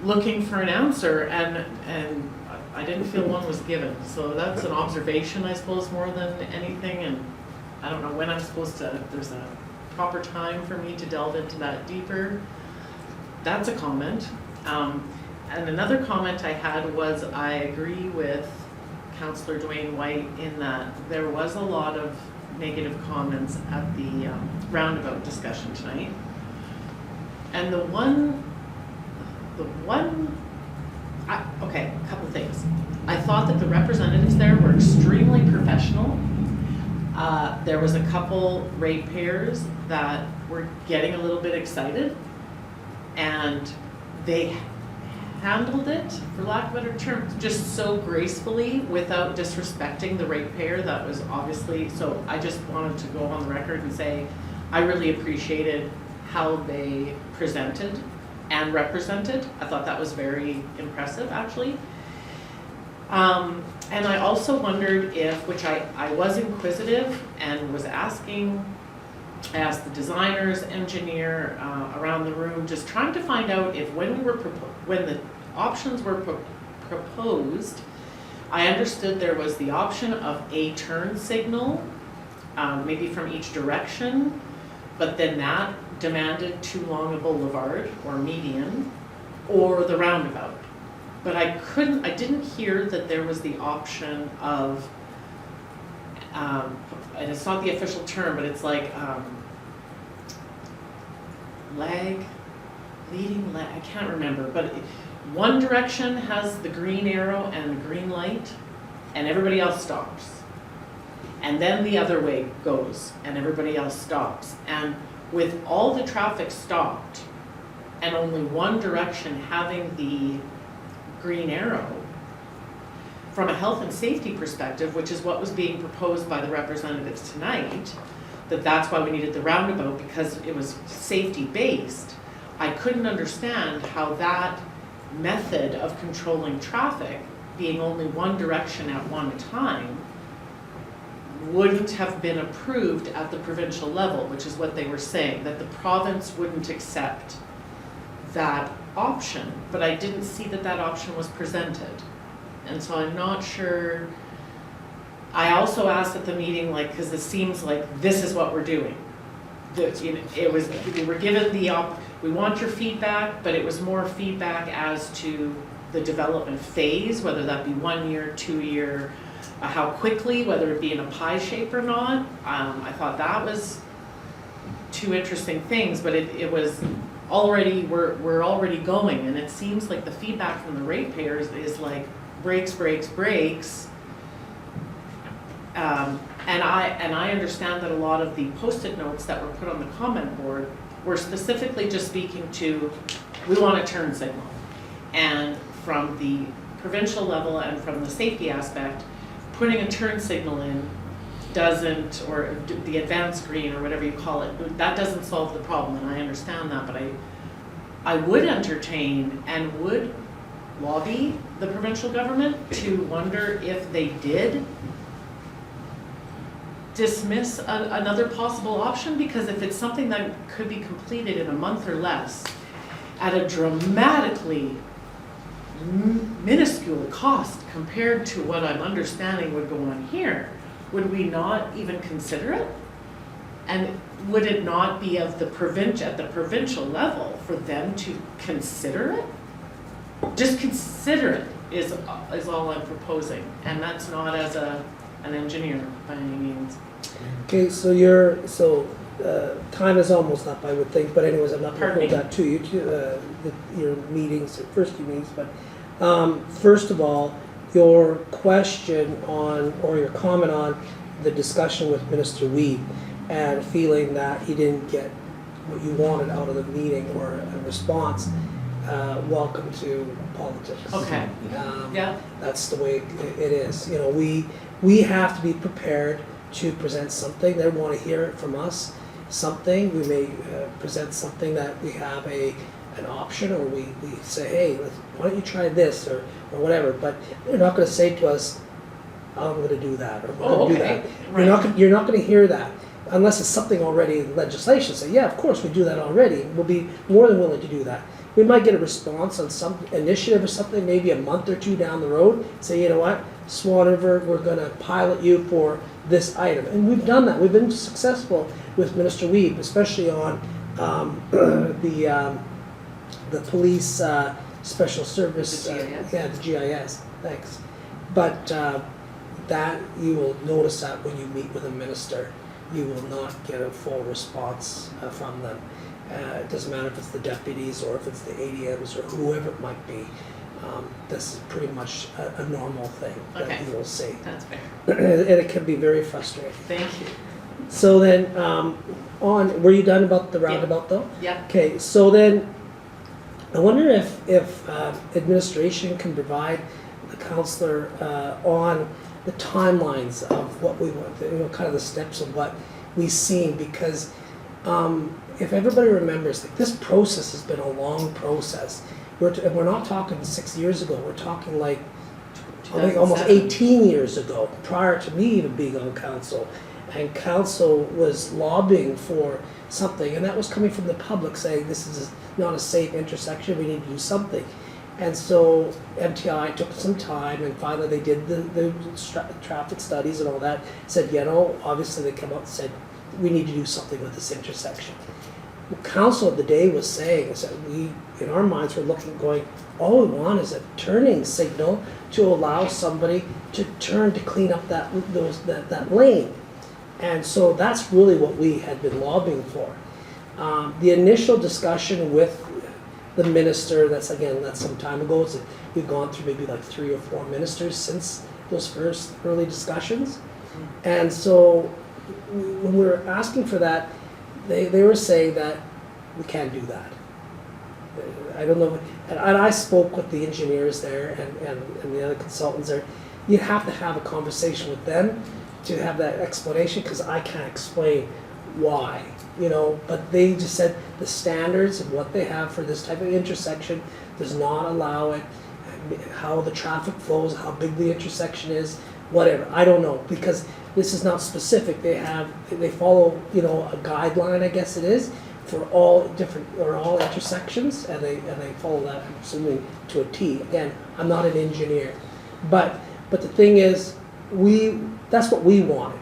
looking for an answer, and I didn't feel one was given. So that's an observation, I suppose, more than anything, and I don't know when I'm supposed to, if there's a proper time for me to delve into that deeper. That's a comment. And another comment I had was, I agree with Councillor Duane Whyte in that there was a lot of negative comments at the roundabout discussion tonight. And okay, a couple things. I thought that the representatives there were extremely professional. There was a couple ratepayers that were getting a little bit excited, and they handled it, for lack of a better term, just so gracefully without disrespecting the ratepayer. That was obviously, so I just wanted to go on the record and say I really appreciated how they presented and represented. I thought that was very impressive, actually. And I also wondered if, which I was inquisitive and was asking, I asked the designers, engineer around the room, just trying to find out if when the options were proposed, I understood there was the option of a turn signal, maybe from each direction, but then that demanded too long a boulevard or median, or the roundabout. But I didn't hear that there was the option of, and it's not the official term, but it's like leading lag, I can't remember, but one direction has the green arrow and the green light, and everybody else stops. And then the other way goes, and everybody else stops. And with all the traffic stopped, and only one direction having the green arrow, from a health and safety perspective, which is what was being proposed by the representatives tonight, that's why we needed the roundabout, because it was safety based. I couldn't understand how that method of controlling traffic, being only one direction at one time, wouldn't have been approved at the provincial level, which is what they were saying, that the province wouldn't accept that option. But I didn't see that option was presented. And so I'm not sure. I also asked at the meeting, like, because it seems like this is what we're doing. We were given we want your feedback, but it was more feedback as to the development phase, whether that be 1 year, 2 year, how quickly, whether it be in a pie shape or not. I thought that was two interesting things, but it was already, we're already going, and it seems like the feedback from the ratepayers is like brakes. And I understand that a lot of the post-it notes that were put on the comment board were specifically just speaking to, we want a turn signal. And from the provincial level and from the safety aspect, putting a turn signal in doesn't, or the advanced green or whatever you call it, that doesn't solve the problem, and I understand that, but I would entertain and would lobby the provincial government to wonder if they did dismiss another possible option, because if it's something that could be completed in a month or less at a dramatically minuscule cost compared to what I'm understanding would go on here, would we not even consider it? And would it not be at the provincial level for them to consider it? Just consider it is all I'm proposing, and that's not as an engineer by any means. Okay, so time is almost up, I would think, but anyways, I'm not going to hold that to you, your meetings, first few meetings, but first of all, your question on, or your comment on the discussion with Minister Weed. and feeling that he didn't get what you wanted out of the meeting or a response, welcome to politics. Okay. Yeah. That's the way it is. You know, we have to be prepared to present something. They want to hear it from us. Something we may present something that we have an option, or we say, hey, why don't you try this or whatever. But they're not going to say to us, I'm going to do that or we're going to do that. Right. You're not going to hear that unless it's something already in legislation. Say, yeah, of course we do that already. We'll be more than willing to do that. We might get a response on some initiative or something, maybe a month or two down the road. Say, you know what, Swan River, we're going to pilot you for this item. And we've done that. We've been successful with Minister Weeb, especially on the police special service. The GIS? Yeah, the GIS. Thanks. But that you will notice that when you meet with a minister, you will not get a full response from them. It doesn't matter if it's the deputies or if it's the ADMs or whoever it might be. This is pretty much a normal thing that you will see. That's fair. And it can be very frustrating. Thank you. So then, were you done about the roundabout though? Yeah. Okay, so then, I wonder if administration can provide the councillor on the timelines of what we want, kind of the steps of what we've seen, because if everybody remembers, like, this process has been a long process. We're not talking 6 years ago, we're talking like, I think almost 18 years ago, prior to me even being on council. And council was lobbying for something, and that was coming from the public saying this is not a safe intersection, we need to do something. And so MTI took some time, and finally they did the traffic studies and all that, said, you know, obviously they come out and said, we need to do something with this intersection. The council of the day was saying is that we, in our minds, were looking, going, all we want is a turning signal to allow somebody to turn to clean up that lane. And so that's really what we had been lobbying for. The initial discussion with the minister, that's some time ago, we've gone through maybe like 3 or 4 ministers since those first early discussions. And so when we were asking for that, they were saying that we can't do that. I don't know, and I spoke with the engineers there and the other consultants there. You have to have a conversation with them to have that explanation, because I can't explain why, but they just said the standards of what they have for this type of intersection does not allow it, how the traffic flows, how big the intersection is, whatever, I don't know, because this is not specific. They follow, a guideline, I guess it is, for all intersections, and they follow that, I'm assuming, to a T. Again, I'm not an engineer, but the thing is, that's what we wanted.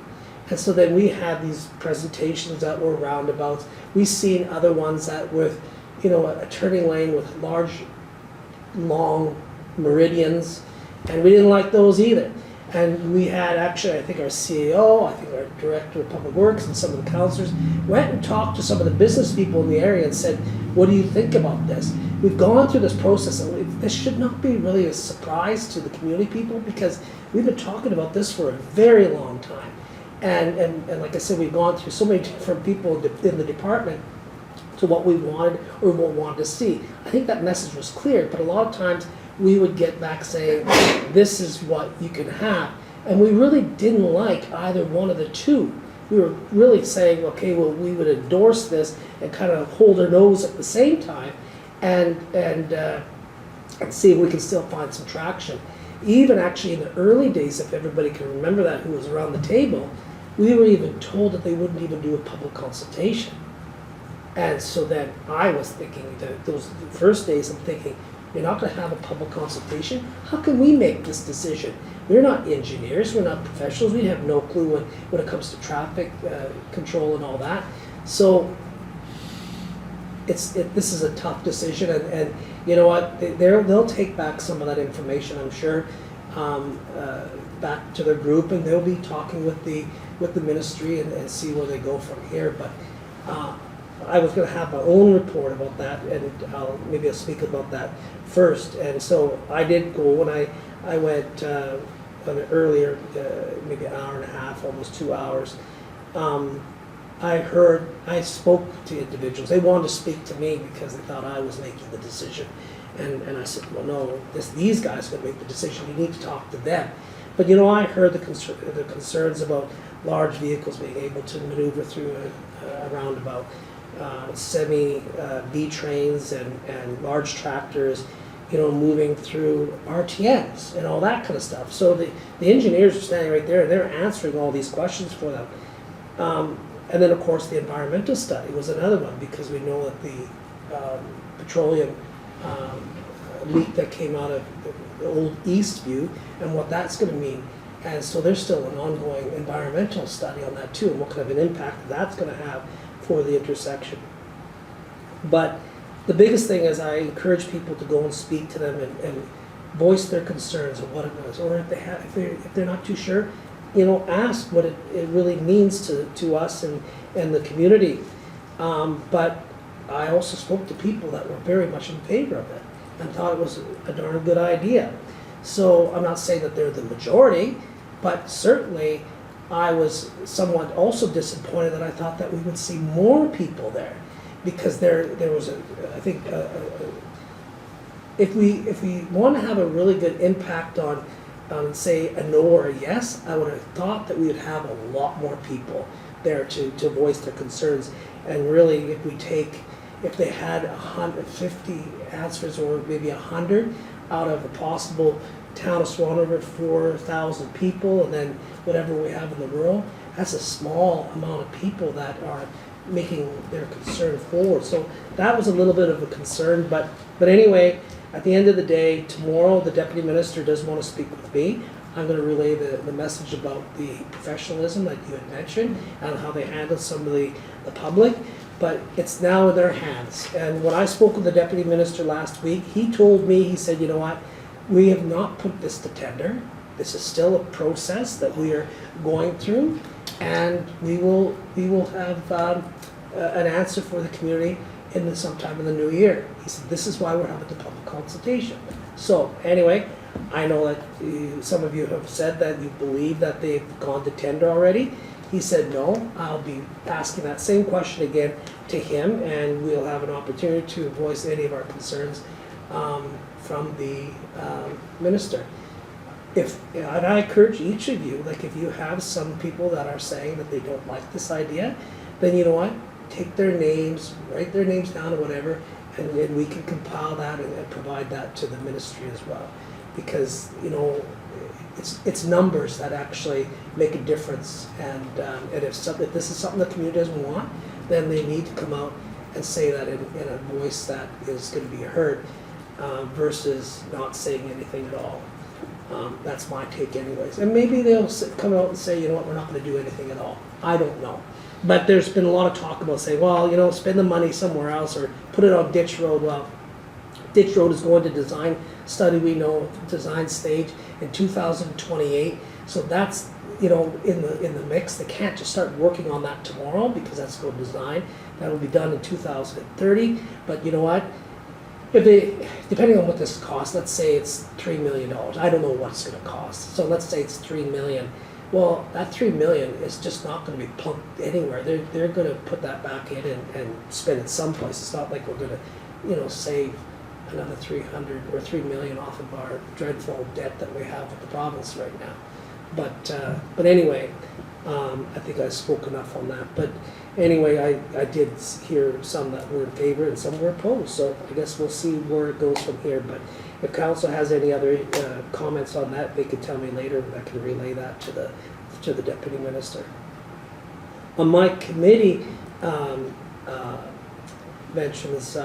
And so then we had these presentations that were roundabouts. We've seen other ones that with, a turning lane with large, long meridians, and we didn't like those either. And we had actually, I think our CAO, I think our Director of Public Works, and some of the councillors went and talked to some of the business people in the area and said, what do you think about this? We've gone through this process, and this should not be really a surprise to the community people, because we've been talking about this for a very long time. And like I said, we've gone through so many different people in the department to what we wanted or what we wanted to see. I think that message was clear, but a lot of times we would get back saying, this is what you can have. And we really didn't like either one of the two. We were really saying, okay, well, we would endorse this and kind of hold our nose at the same time and see if we can still find some traction. Even actually in the early days, if everybody can remember that, who was around the table, we were even told that they wouldn't even do a public consultation. And so then I was thinking, that those first days, I'm thinking, you're not going to have a public consultation? How can we make this decision? We're not engineers, we're not professionals, we have no clue when it comes to traffic control and all that. So this is a tough decision, and you know what, they'll take back some of that information, I'm sure, back to their group, and they'll be talking with the ministry and see where they go from here. But I was going to have my own report about that, and maybe I'll speak about that first. And so I did go when I went on earlier, maybe an hour and a half, almost 2 hours. I spoke to individuals, they wanted to speak to me because they thought I was making the decision. And I said, well, no, these guys are gonna make the decision, you need to talk to them. But I heard the concerns about large vehicles being able to maneuver through a roundabout, semi B-trains and large tractors, moving through RTMs and all that kind of stuff. So the engineers are standing right there and they're answering all these questions for them. And then of course the environmental study was another one, because we know that the petroleum leak that came out of the old Eastview and what that's going to mean. And so there's still an ongoing environmental study on that too, and what kind of an impact that's going to have for the intersection. But the biggest thing is I encourage people to go and speak to them and voice their concerns of what it was, or if they're not too sure, ask what it really means to us and the community. But I also spoke to people that were very much in favor of it and thought it was a darn good idea. So I'm not saying that they're the majority, but certainly I was somewhat also disappointed that I thought that we would see more people there, because there was I think if we want to have a really good impact on say a no or a yes, I would have thought that we would have a lot more people there to voice their concerns. And really, if they had 150 answers, or maybe 100 out of a possible town of Swan River 4,000 people, and then whatever we have in the rural, that's a small amount of people that are making their concern forward. So that was a little bit of a concern, but anyway, at the end of the day, tomorrow the Deputy Minister does want to speak with me. I'm going to relay the message about the professionalism that you had mentioned and how they handle some of the public, but it's now in their hands. And when I spoke with the Deputy Minister last week, he told me, he said, you know what, we have not put this to tender. This is still a process that we are going through, and we will have an answer for the community sometime in the new year. He said, this is why we're having the public consultation. So anyway, I know that some of you have said that you believe that they've gone to tender already. He said no. I'll be asking that same question again to him, and we'll have an opportunity to voice any of our concerns from the minister. And I encourage each of you, like if you have some people that are saying that they don't like this idea, then you know what? Take their names, write their names down or whatever, and then we can compile that and provide that to the ministry as well. Because, it's numbers that actually make a difference. And if this is something the community doesn't want, then they need to come out and say that in a voice that is going to be heard, versus not saying anything at all. That's my take anyways. And maybe they'll come out and say, you know what, we're not going to do anything at all. I don't know. But there's been a lot of talk about saying, well, spend the money somewhere else or put it on Ditch Road. Well, Ditch Road is going to design study, we know, design stage in 2028. So that's, in the mix. They can't just start working on that tomorrow, because that's going to design. That will be done in 2030. But you know what? Depending on what this costs, let's say it's $3 million. I don't know what it's going to cost. So let's say it's $3 million. Well, that $3 million is just not going to be plunked anywhere. They're going to put that back in and spend it someplace. It's not like we're going to, save another $300 or $3 million off of our dreadful debt that we have with the province right now. But anyway, I think I spoke enough on that. But anyway, I did hear some that were in favor and some were opposed. So I guess we'll see where it goes from here. But if council has any other comments on that, they could tell me later, and I can relay that to the Deputy Minister. On my committee mentions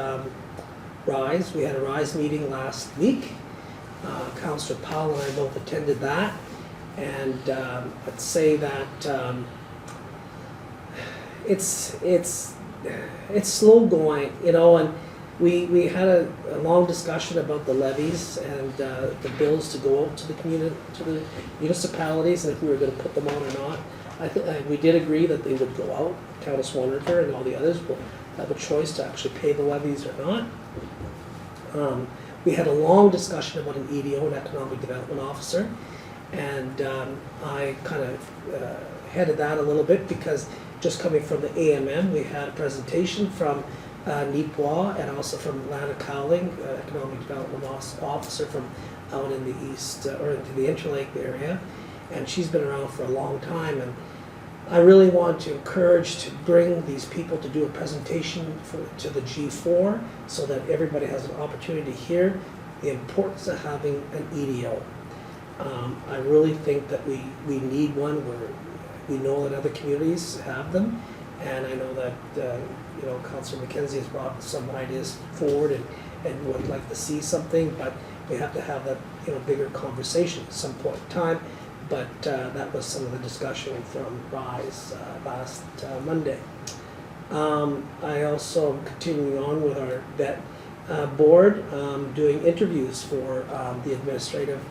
RISE. We had a RISE meeting last week. Councillor Powell and I both attended that. And I'd say that it's slow going, and we had a long discussion about the levies and the bills to go out to the community, to the municipalities, and if we were going to put them on or not. We did agree that they would go out. Town of Swan River and all the others will have a choice to actually pay the levies or not. We had a long discussion about an EDO, an Economic Development Officer, and I kind of headed that a little bit, because just coming from the AMM, we had a presentation from Nipois and also from Lana Cowling, Economic Development Officer from out in the east, or into the Interlake area. And she's been around for a long time, and I really want to encourage to bring these people to do a presentation to the G4 so that everybody has an opportunity to hear the importance of having an EDO. I really think that we need one where we know that other communities have them, and I know that Councillor McKenzie has brought some ideas forward and would like to see something, but we have to have that bigger conversation at some point in time. But that was some of the discussion from RISE last Monday. I also am continuing on with our vet board, doing interviews for the administrative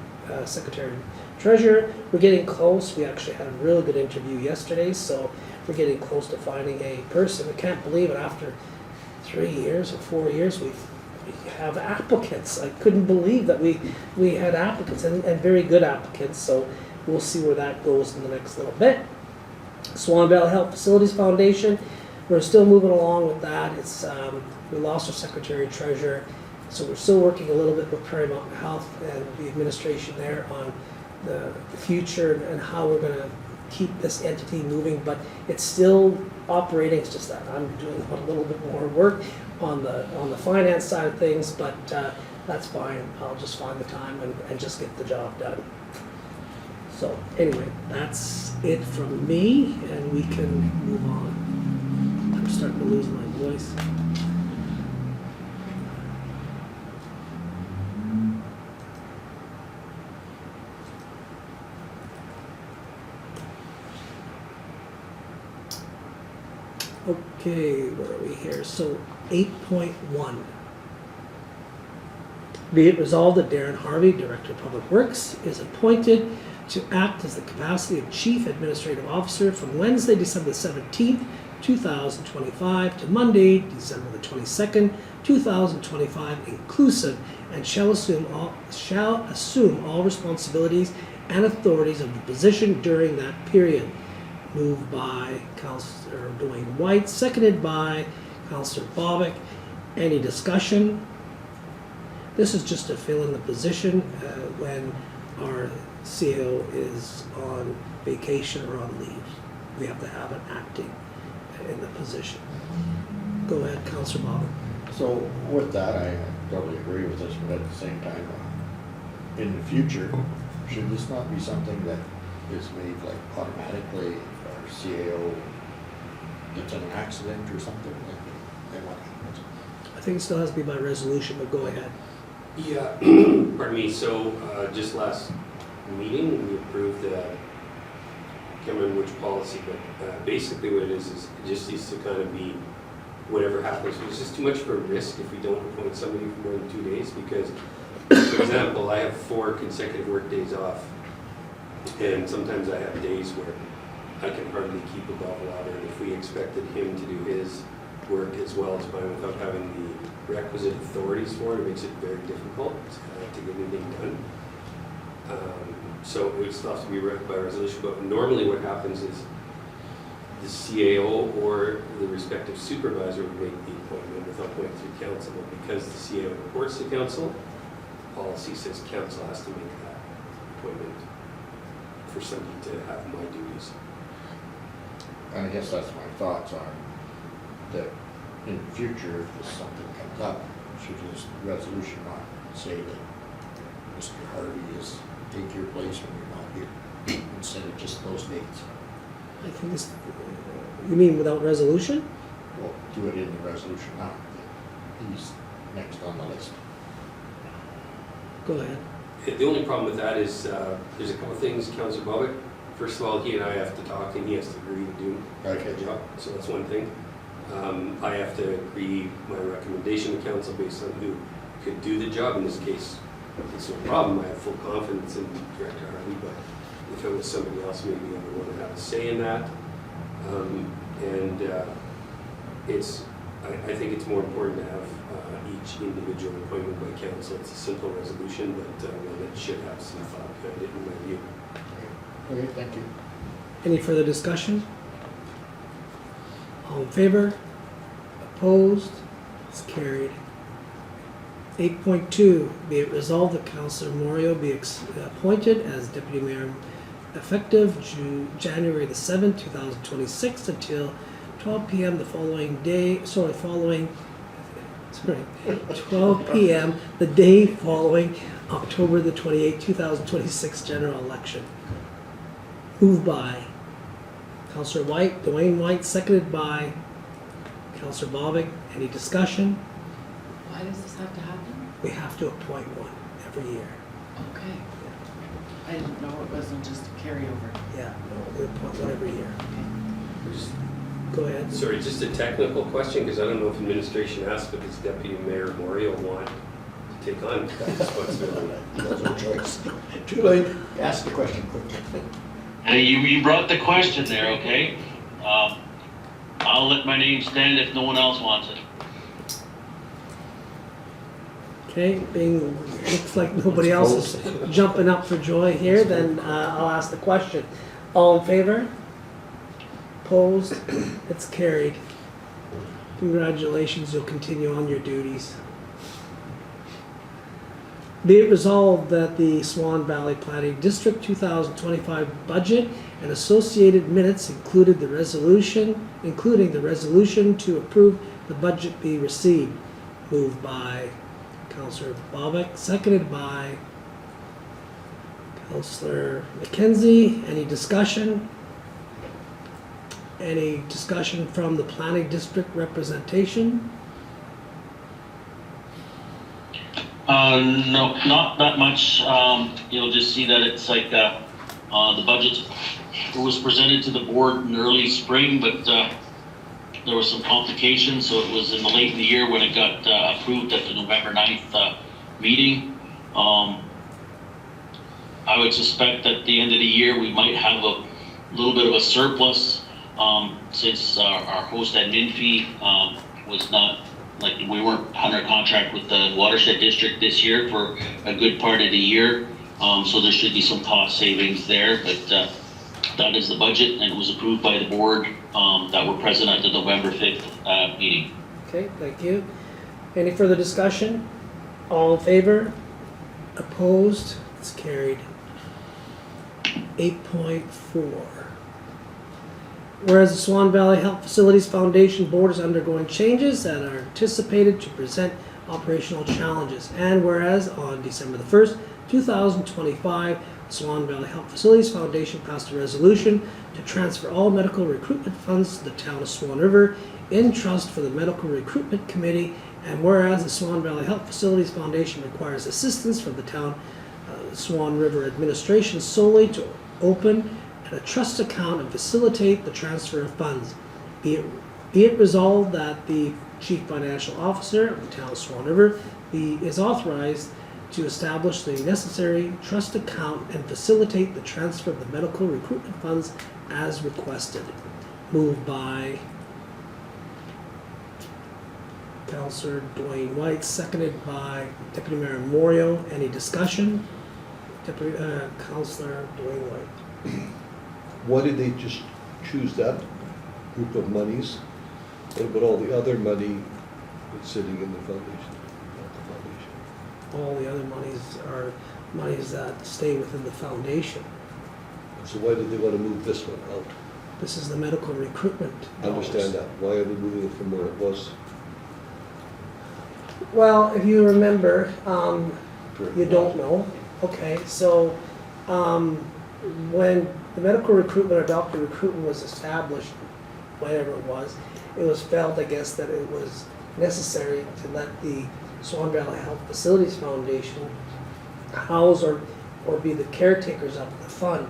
secretary treasurer. We're getting close. We actually had a really good interview yesterday, so we're getting close to finding a person. I can't believe it, after 3 years or 4 years we have applicants. I couldn't believe that we had applicants, and very good applicants, so we'll see where that goes in the next little bit. Swan Valley Health Facilities Foundation, we're still moving along with that. It's we lost our secretary treasurer, so we're still working a little bit with Prairie Mountain Health and the administration there on the future and how we're going to keep this entity moving, but it's still operating. It's just that I'm doing a little bit more work on the finance side of things, but that's fine. I'll just find the time and just get the job done. So anyway, that's it from me, and we can move on. I'm starting to lose my voice. Okay, where are we here? So 8.1. Be it resolved that Darren Harvey, Director of Public Works, is appointed to act as the capacity of Chief Administrative Officer from Wednesday, December 17th, 2025 to Monday, December the 22nd, 2025 inclusive, and shall assume all responsibilities and authorities of the position during that period. Moved by Councillor Duane Whyte, seconded by Councillor Bobick. Any discussion? This is just to fill in the position when our CEO is on vacation or on leave. We have to have an acting in the position. Go ahead, Councillor Bobick. So with that, I totally agree with this, but at the same time, in the future, should this not be something that is made like automatically? Our CAO gets in an accident or something, then what happens? I think it still has to be by resolution, but go ahead. Yeah, pardon me, so just last meeting, we approved, I can't remember which policy, but basically what it is it just needs to kind of be whatever happens. It's just too much for a risk if we don't appoint somebody for more than 2 days, because, for example, I have 4 consecutive work days off, and sometimes I have days where I can hardly keep above water, and if we expected him to do his work as well as mine without having the requisite authorities for it, it makes it very difficult to get anything done. So it would still have to be by resolution, but normally what happens is the CAO or the respective supervisor would make the appointment without going through council, but because the CAO reports to council, policy says council has to make that appointment for somebody to have my duties. And I guess that's my thoughts on that. In the future, if something comes up, should this resolution not say that Mr. Harvey is take your place when you're not here, instead of just those dates? I think this, you mean without resolution? Well, do it in the resolution now. He's next on the list. Go ahead. The only problem with that is there's a couple of things, Councillor Bobick. First of all, he and I have to talk, and he has to agree to do the job. So that's one thing. I have to agree my recommendation to council based on who could do the job. In this case, it's no problem. I have full confidence in Director Harvey, but if it was somebody else, maybe I would want to have a say in that. I think it's more important to have each individual appointment by council. It's a simple resolution, but one that should have some thought behind it, in my view. Okay, thank you. Any further discussion? All in favor? Opposed? It's carried. 8.2, be it resolved that Councillor Moriaux be appointed as Deputy Mayor effective January the 7th, 2026 until 12 p.m. the following day, 12 p.m. the day following October the 28th, 2026 general election. Moved by Councillor Whyte, Duane Whyte, seconded by Councillor Bobick. Any discussion? Why does this have to happen? We have to appoint one every year. Okay. I didn't know it wasn't just a carryover. Yeah, no, we appoint one every year. Just- Go ahead. Sorry, just a technical question, because I don't know if administration asked, but does Deputy Mayor Moriaux want to take on that responsibility? There's no choice. Too late. Ask the question quickly. You brought the question there, okay? I'll let my name stand if no one else wants it. Okay, looks like nobody else is jumping up for joy here, then I'll ask the question. All in favor? Opposed? It's carried. Congratulations, you'll continue on your duties. Be it resolved that the Swan Valley Planning District 2025 budget and associated minutes including the resolution to approve the budget be received. Moved by Councillor Bobick, seconded by Councillor McKenzie. Any discussion? Any discussion from the planning district representation? No, not that much. You'll just see that it's like, the budget was presented to the board in early spring, but, there was some complications, so it was in the late in the year when it got, approved at the November 9th, meeting. I would suspect at the end of the year, we might have a little bit of a surplus, since our host admin fee, was not, like, we weren't under contract with the watershed district this year for a good part of the year. So there should be some cost savings there, but, that is the budget, and it was approved by the board, that were present at the November 5th, meeting. Okay, thank you. Any further discussion? All in favor? Opposed? It's carried. 8.4. Whereas the Swan Valley Health Facilities Foundation Board is undergoing changes that are anticipated to present operational challenges. And whereas on December the 1st, 2025, Swan Valley Health Facilities Foundation passed a resolution to transfer all medical recruitment funds to the town of Swan River in trust for the Medical Recruitment Committee. And whereas the Swan Valley Health Facilities Foundation requires assistance from the town Swan River administration solely to open a trust account and facilitate the transfer of funds. Be it resolved that the Chief Financial Officer of the town of Swan River is authorized to establish the necessary trust account and facilitate the transfer of the medical recruitment funds as requested. Moved by Councillor Duane Whyte, seconded by Deputy Mayor Moriaux. Any discussion? Councillor Duane Whyte. Why did they just choose that group of monies? What about all the other money that's sitting in the foundation? Not the foundation. All the other monies are monies that stay within the foundation. So why did they want to move this one out? This is the medical recruitment I understand that. Why are they moving it from where it was? Well, if you remember, you don't know. Okay, so when the medical recruitment or doctor recruitment was established, whatever it was felt, I guess, that it was necessary to let the Swan Valley Health Facilities Foundation house or be the caretakers of the fund.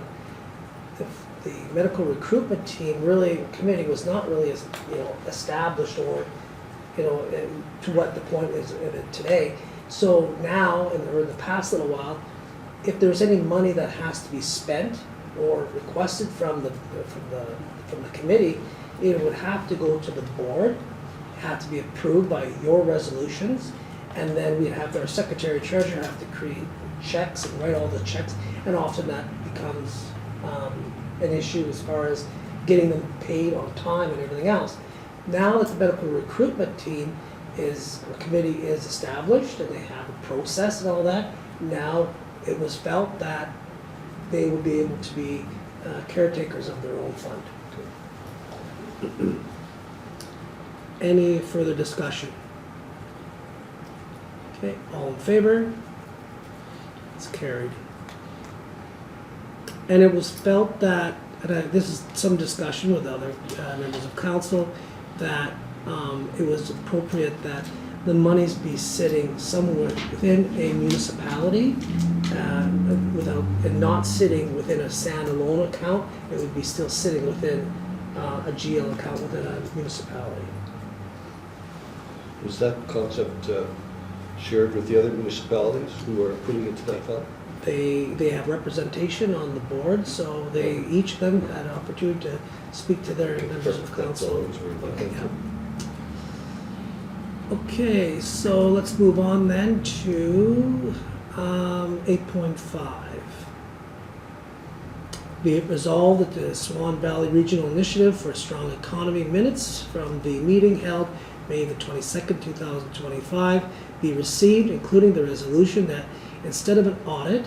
The medical recruitment team committee was not really established or to what the point is of it today. So now, or in the past little while, if there's any money that has to be spent or requested from the committee, it would have to go to the board, have to be approved by your resolutions, and then we'd have our secretary treasurer have to create checks and write all the checks, and often that becomes an issue as far as getting them paid on time and everything else. Now that the medical recruitment team committee is established and they have a process and all that, now it was felt that they would be able to be caretakers of their own fund. Any further discussion? Okay, all in favor? It's carried. And it was felt that, this is some discussion with other members of council, that it was appropriate that the monies be sitting somewhere within a municipality and not sitting within a standalone account. It would be still sitting within a GL account within a municipality. Is that concept shared with the other municipalities who are putting into that fund? They have representation on the board, so each of them had an opportunity to speak to their members of council. Okay, so let's move on then to 8.5. Be it resolved that the Swan Valley Regional Initiative for a Strong Economy minutes from the meeting held May the 22nd, 2025 be received, including the resolution that instead of an audit,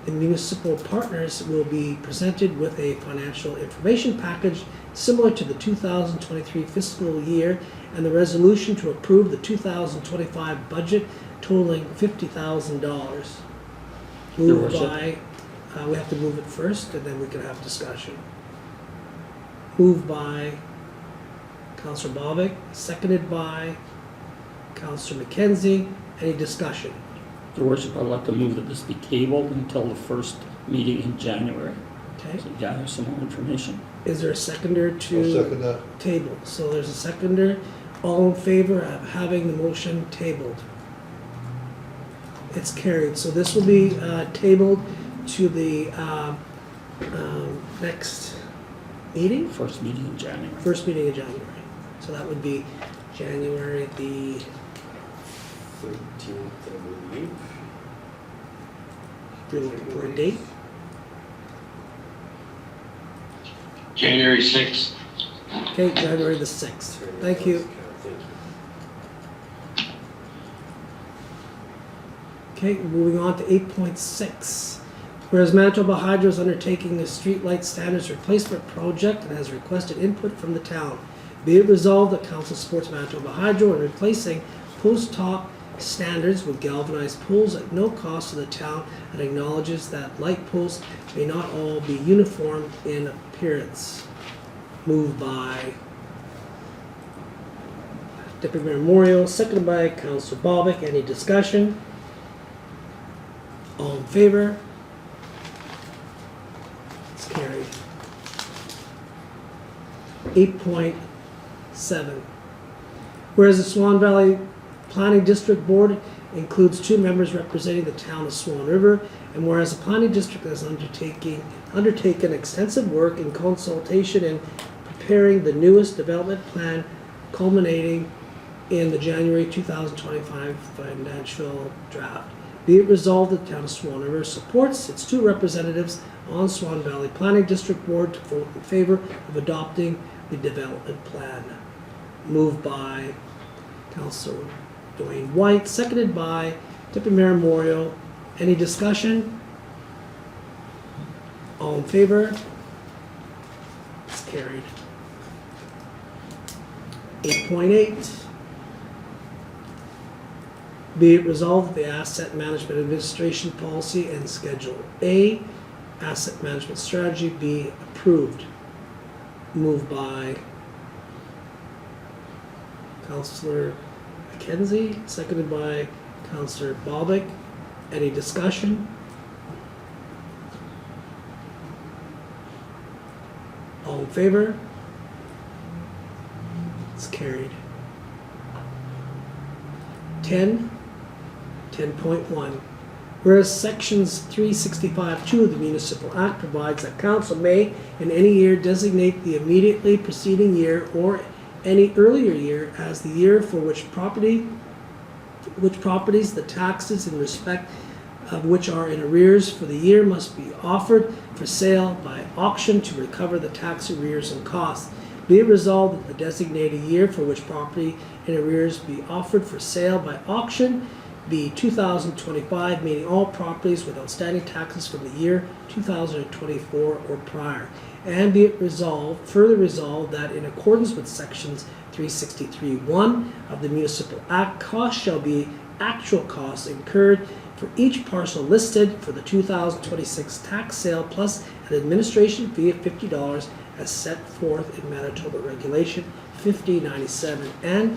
the municipal partners will be presented with a financial information package similar to the 2023 fiscal year, and the resolution to approve the 2025 budget totaling $50,000. Moved by, we have to move it first and then we can have discussion. Moved by Councillor Bobick, seconded by Councillor McKenzie. Any discussion? Your Worship, I'd like to move that this be tabled until the first meeting in January, Okay. to gather some more information. Is there a seconder I'll to second that. table? So there's a seconder. All in favor of having the motion tabled? It's carried. So this will be tabled to the next meeting? First meeting in January. First meeting in January. So that would be January the 13th, I believe. You're looking for a date? January 6th. Okay, January the 6th. Thank you. Thank you. Okay, moving on to 8.6. Whereas Manitoba Hydro is undertaking a streetlight standards replacement project and has requested input from the town. Be it resolved that Council supports Manitoba Hydro in replacing post top standards with galvanized poles at no cost to the town, and acknowledges that light posts may not all be uniform in appearance. Moved by Deputy Mayor Moriaux, seconded by Councillor Bobick. Any discussion? All in favor? It's carried. 8.7. Whereas the Swan Valley Planning District Board includes 2 members representing the town of Swan River, and whereas the planning district has undertaken extensive work in consultation in preparing the newest development plan culminating in the January 2025 financial draft. Be it resolved that the town of Swan River supports its 2 representatives on Swan Valley Planning District Board to vote in favor of adopting the development plan. Moved by Councillor Duane Whyte, seconded by Deputy Mayor Moriaux. Any discussion? All in favor? It's carried. 8.8. Be it resolved that the Asset Management Administration Policy and Schedule A Asset Management Strategy be approved. Moved by Councillor McKenzie, seconded by Councillor Bobick. Any discussion? All in favor? It's carried. 10.1. Whereas sections 365(2) of the Municipal Act provides that council may in any year designate the immediately preceding year or any earlier year as the year for which properties the taxes in respect of which are in arrears for the year must be offered for sale by auction to recover the tax arrears and costs. Be Be it resolved that the designated year for which property in arrears be offered for sale by auction be 2025, meaning all properties with outstanding taxes from the year 2024 or prior. And be it resolved, further resolved, that in accordance with sections 363(1) of the Municipal Act, costs shall be actual costs incurred for each parcel listed for the 2026 tax sale plus an administration fee of $50 as set forth in Manitoba Regulation 5097. And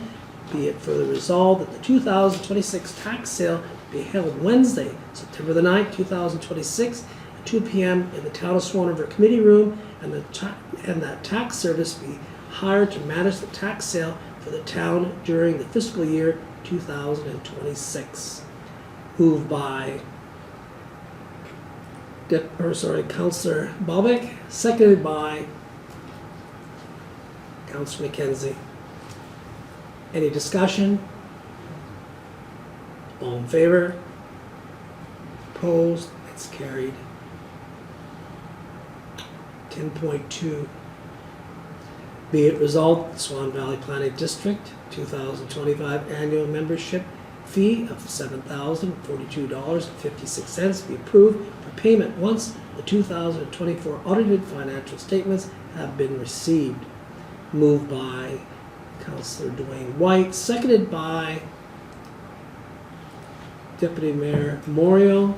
be it further resolved that the 2026 tax sale be held Wednesday, September the 9th, 2026, at 2 p.m. in the Town of Swan River Committee Room, and that tax service be hired to manage the tax sale for the town during the fiscal year 2026. Moved by Councillor Bobick, seconded by Councillor McKenzie. Any discussion? All in favor? Opposed? It's carried. 10.2. Be it resolved, the Swan Valley Planning District 2025 annual membership fee of $7,042.56 be approved for payment once the 2024 audited financial statements have been received. Moved by Councillor Duane Whyte, seconded by Deputy Mayor Moriaux.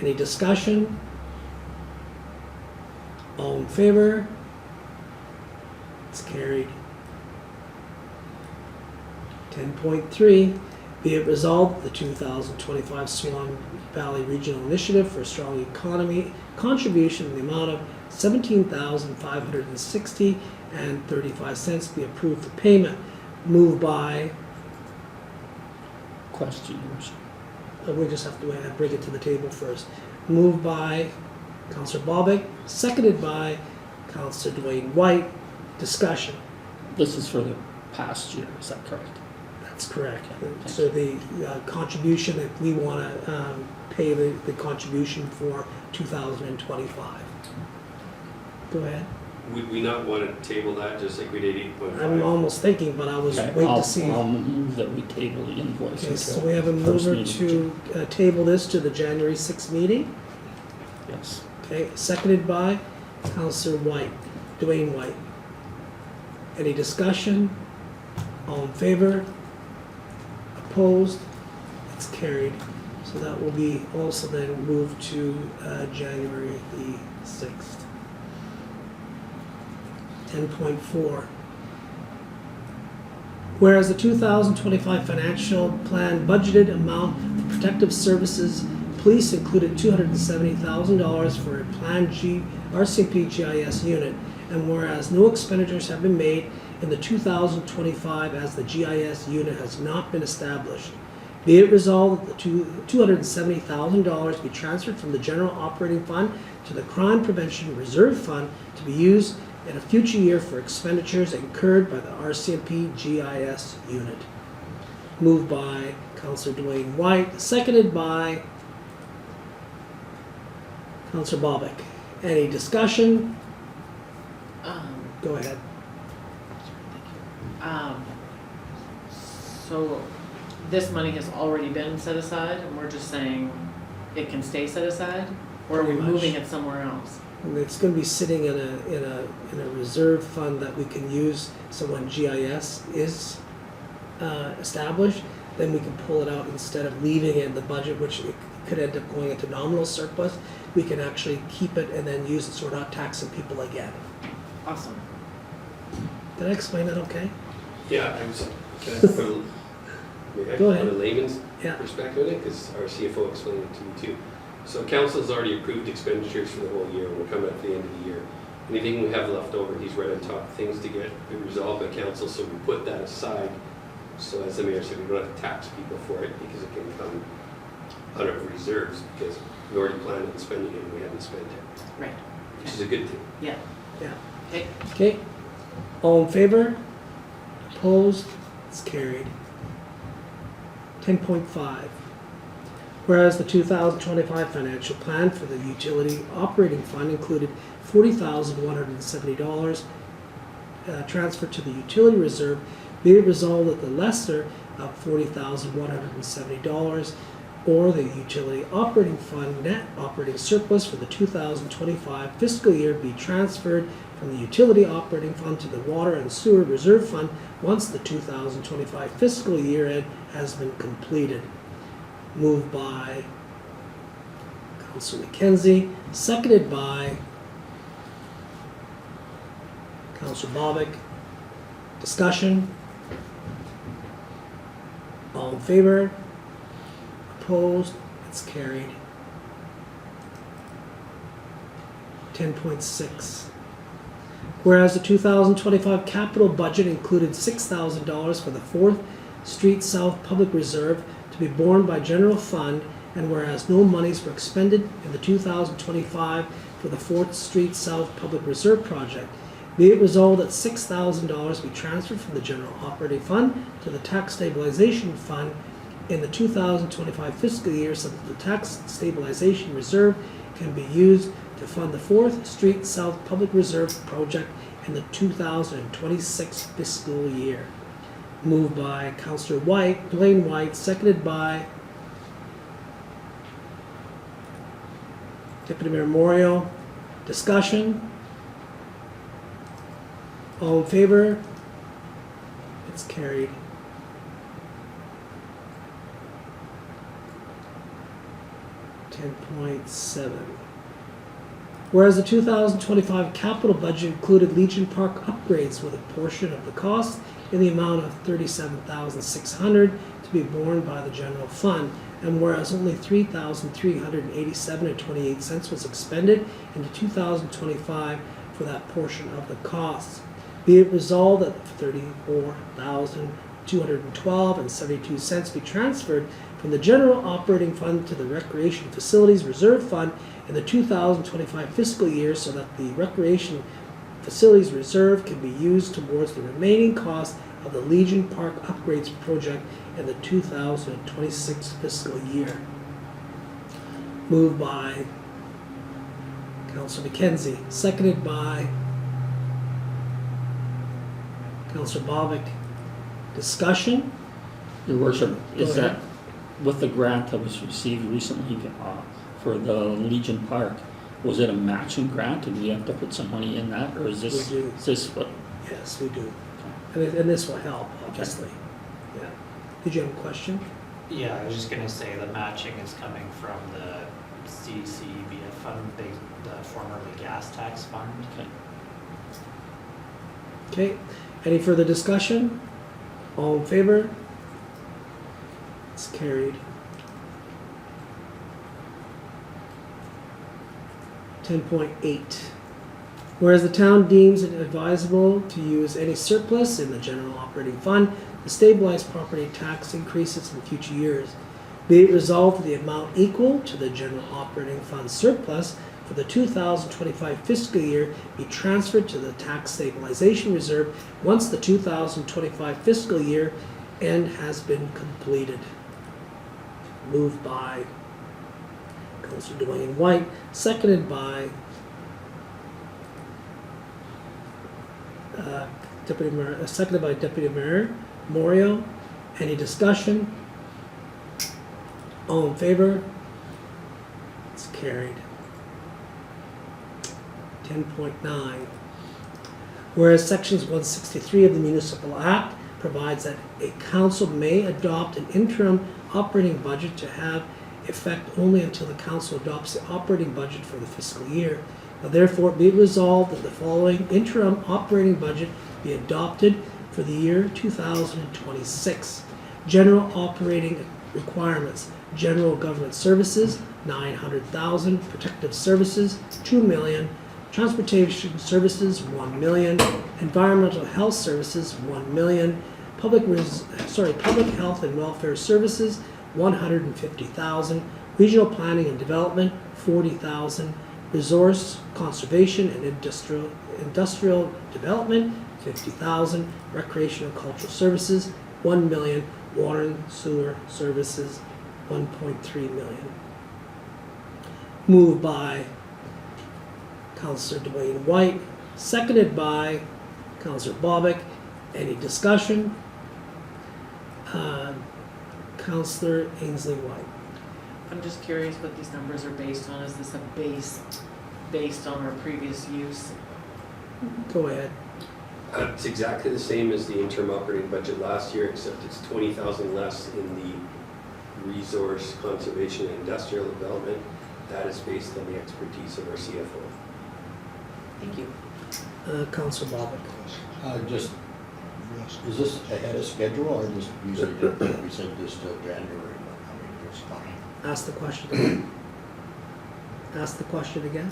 Any discussion? All in favor? It's carried. 10.3. Be it resolved, the 2025 Swan Valley Regional Initiative for a Strong Economy contribution in the amount of $17,560.35 be approved for payment. Moved by, Questions? we just have to bring it to the table first. Moved by Councillor Bobick, seconded by Councillor Duane Whyte. Discussion. This is for the past year, is that correct? That's correct. So the contribution, if we want to pay the contribution for 2025. Go ahead. Would we not want to table that just like we did 8.5? I'm almost thinking, but I was Okay, waiting to see. I'll move that we table the invoice. Okay, so until we have a first mover meeting. to table this to the January 6th meeting. Yes. Okay, seconded by Councillor Whyte, Duane Whyte. Any discussion? All in favor? Opposed? It's carried. So that will be also then moved to January the 6th. 10.4. Whereas the 2025 financial plan budgeted amount for protective services, police included $270,000 for a planned RCMP GIS unit, and whereas no expenditures have been made in the 2025 as the GIS unit has not been established. Be it resolved that the $270,000 be transferred from the general operating fund to the Crime Prevention Reserve Fund to be used in a future year for expenditures incurred by the RCMP GIS unit. Moved by Councillor Duane Whyte, seconded by Councillor Bobick. Any discussion? Go ahead. So this money has already been set aside and we're just saying it can stay set aside? Or are we Pretty much. moving it somewhere else? And it's going to be sitting in a reserve fund that we can use. So when GIS is established, then we can pull it out instead of leaving it in the budget, which it could end up going into nominal surplus. We can actually keep it and then use it so we're not taxing people again. Awesome. Did I explain that okay? Yeah, can I put Go ahead. a layman's Yeah. perspective on it, because our CFO explained it to me too. So council's already approved expenditures for the whole year, and we're coming at the end of the year. Anything we have left over, he's right on top of things to get resolved by council, so we put that aside. So as the mayor said, we don't have to tax people for it, because it can come out of reserves, because we already planned on spending it and we haven't spent it, Right. which is a good thing. Yeah. Yeah. Okay. Okay. All in favor? Opposed? It's carried. 10.5. Whereas the 2025 financial plan for the utility operating fund included $40,170 transfer to the utility reserve, be it resolved that the lesser of $40,170 or the utility operating fund net operating surplus for the 2025 fiscal year be transferred from the utility operating fund to the water and sewer reserve fund once the 2025 fiscal year end has been completed. Moved by Councillor McKenzie, seconded by Councillor Bobick. Discussion? All in favor? Opposed? It's carried. 10.6. Whereas the 2025 capital budget included $6,000 for the 4th Street South Public Reserve to be borne by general fund, and whereas no monies were expended in the 2025 for the 4th Street South Public Reserve project, be it resolved that $6,000 be transferred from the general operating fund to the tax stabilization fund in the 2025 fiscal year so that the tax stabilization reserve can be used to fund the 4th Street South Public Reserve project in the 2026 fiscal year. Moved by Councillor Whyte, Duane Whyte, seconded by Deputy Mayor Moriaux. Discussion? All in favor? It's carried. $10.7. Whereas the 2025 capital budget included Legion Park upgrades with a portion of the cost in the amount of $37,600 to be borne by the general fund, and whereas only $3,387.28 was expended in the 2025 for that portion of the costs, be it resolved that $34,212.72 be transferred from the general operating fund to the Recreation Facilities Reserve Fund in the 2025 fiscal year so that the Recreation Facilities Reserve can be used towards the remaining cost of the Legion Park upgrades project in the 2026 fiscal year. Moved by Councillor McKenzie, seconded by Councillor Bobick. Discussion? Your Worship, is Go ahead. that with the grant that was received recently for the Legion Park, was it a matching grant? Did we have to put some money in that, or is this, We do. is this what? Yes, we do. And this will help, obviously. Yeah. Did you have a question? Yeah, I was just gonna say the matching is coming from the CCBF fund, the formerly gas tax fund. Okay. Okay. Any further discussion? All in favor? It's carried. 10.8. Whereas the town deems it advisable to use any surplus in the general operating fund to stabilize property tax increases in future years, be it resolved that the amount equal to the general operating fund surplus for the 2025 fiscal year be transferred to the tax stabilization reserve once the 2025 fiscal year end has been completed. Moved by Councillor Duane Whyte, seconded by Deputy Mayor Moriaux. Any discussion? All in favor? It's carried. 10.9. Whereas sections 163 of the Municipal Act provides that a council may adopt an interim operating budget to have effect only until the council adopts the operating budget for the fiscal year. Now therefore be it resolved that the following interim operating budget be adopted for the year 2026. General operating requirements: general government services, $900,000; protective services, $2 million; transportation services, $1 million; environmental health services, $1 million; public health and welfare services, $150,000; regional planning and development, $40,000; resource conservation and industrial development, $50,000; recreational cultural services, $1 million; water and sewer services, $1.3 million. Moved by Councillor Duane Whyte, seconded by Councillor Bobick. Any discussion? Councillor Ainslie Whyte. I'm just curious what these numbers are based on. Is this a base based on our previous use? Go ahead. It's exactly the same as the interim operating budget last year, except it's 20,000 less in the resource conservation and industrial development. That is based on the expertise of our CFO. Thank you. Councillor Bobick. Just, is this ahead of schedule or just usually we said this till January? I mean, it's fine. Ask the question again. Ask the question again.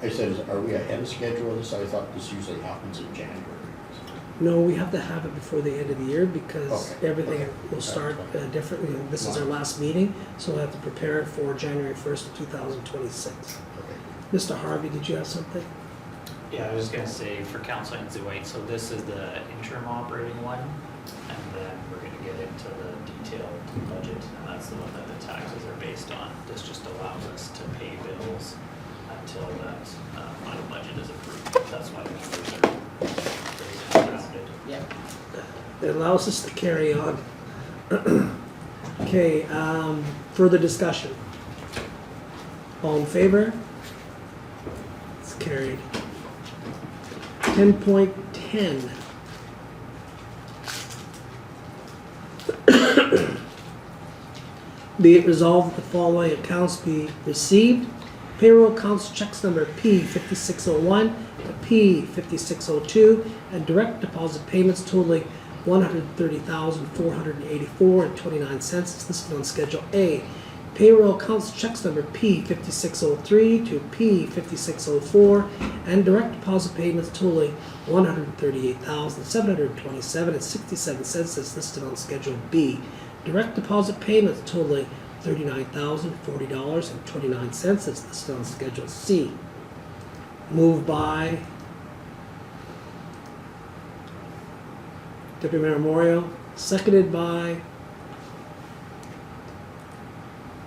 I said, are we ahead of schedule of this? I thought this usually happens in January. No, we have to have it before the end of the year because Okay, everything okay. will start That's differently. This is our last meeting, so we'll have to prepare it for January 1st, 2026. Okay. Mr. Harvey, did you have something? Yeah, I was just gonna say for Council Ainslie Whyte, so this is the interim operating one, and then we're gonna get into the detailed budget, and that's the one that the taxes are based on. This just allows us to pay bills until that final budget is approved. That's why the numbers are very rounded. Yeah. It allows us to carry on. Okay, further discussion. All in favor? It's carried. 10.10. Be it resolved that the following accounts be received. Payroll accounts checks number P5601 to P5602 and direct deposit payments totaling $130,484.29 is listed on Schedule A. Payroll accounts checks number P5603 to P5604 and direct deposit payments totaling $138,727.67 is listed on Schedule B. Direct deposit payments totaling $39,040.29 is listed on Schedule C. Moved by Deputy Mayor Moriaux, seconded by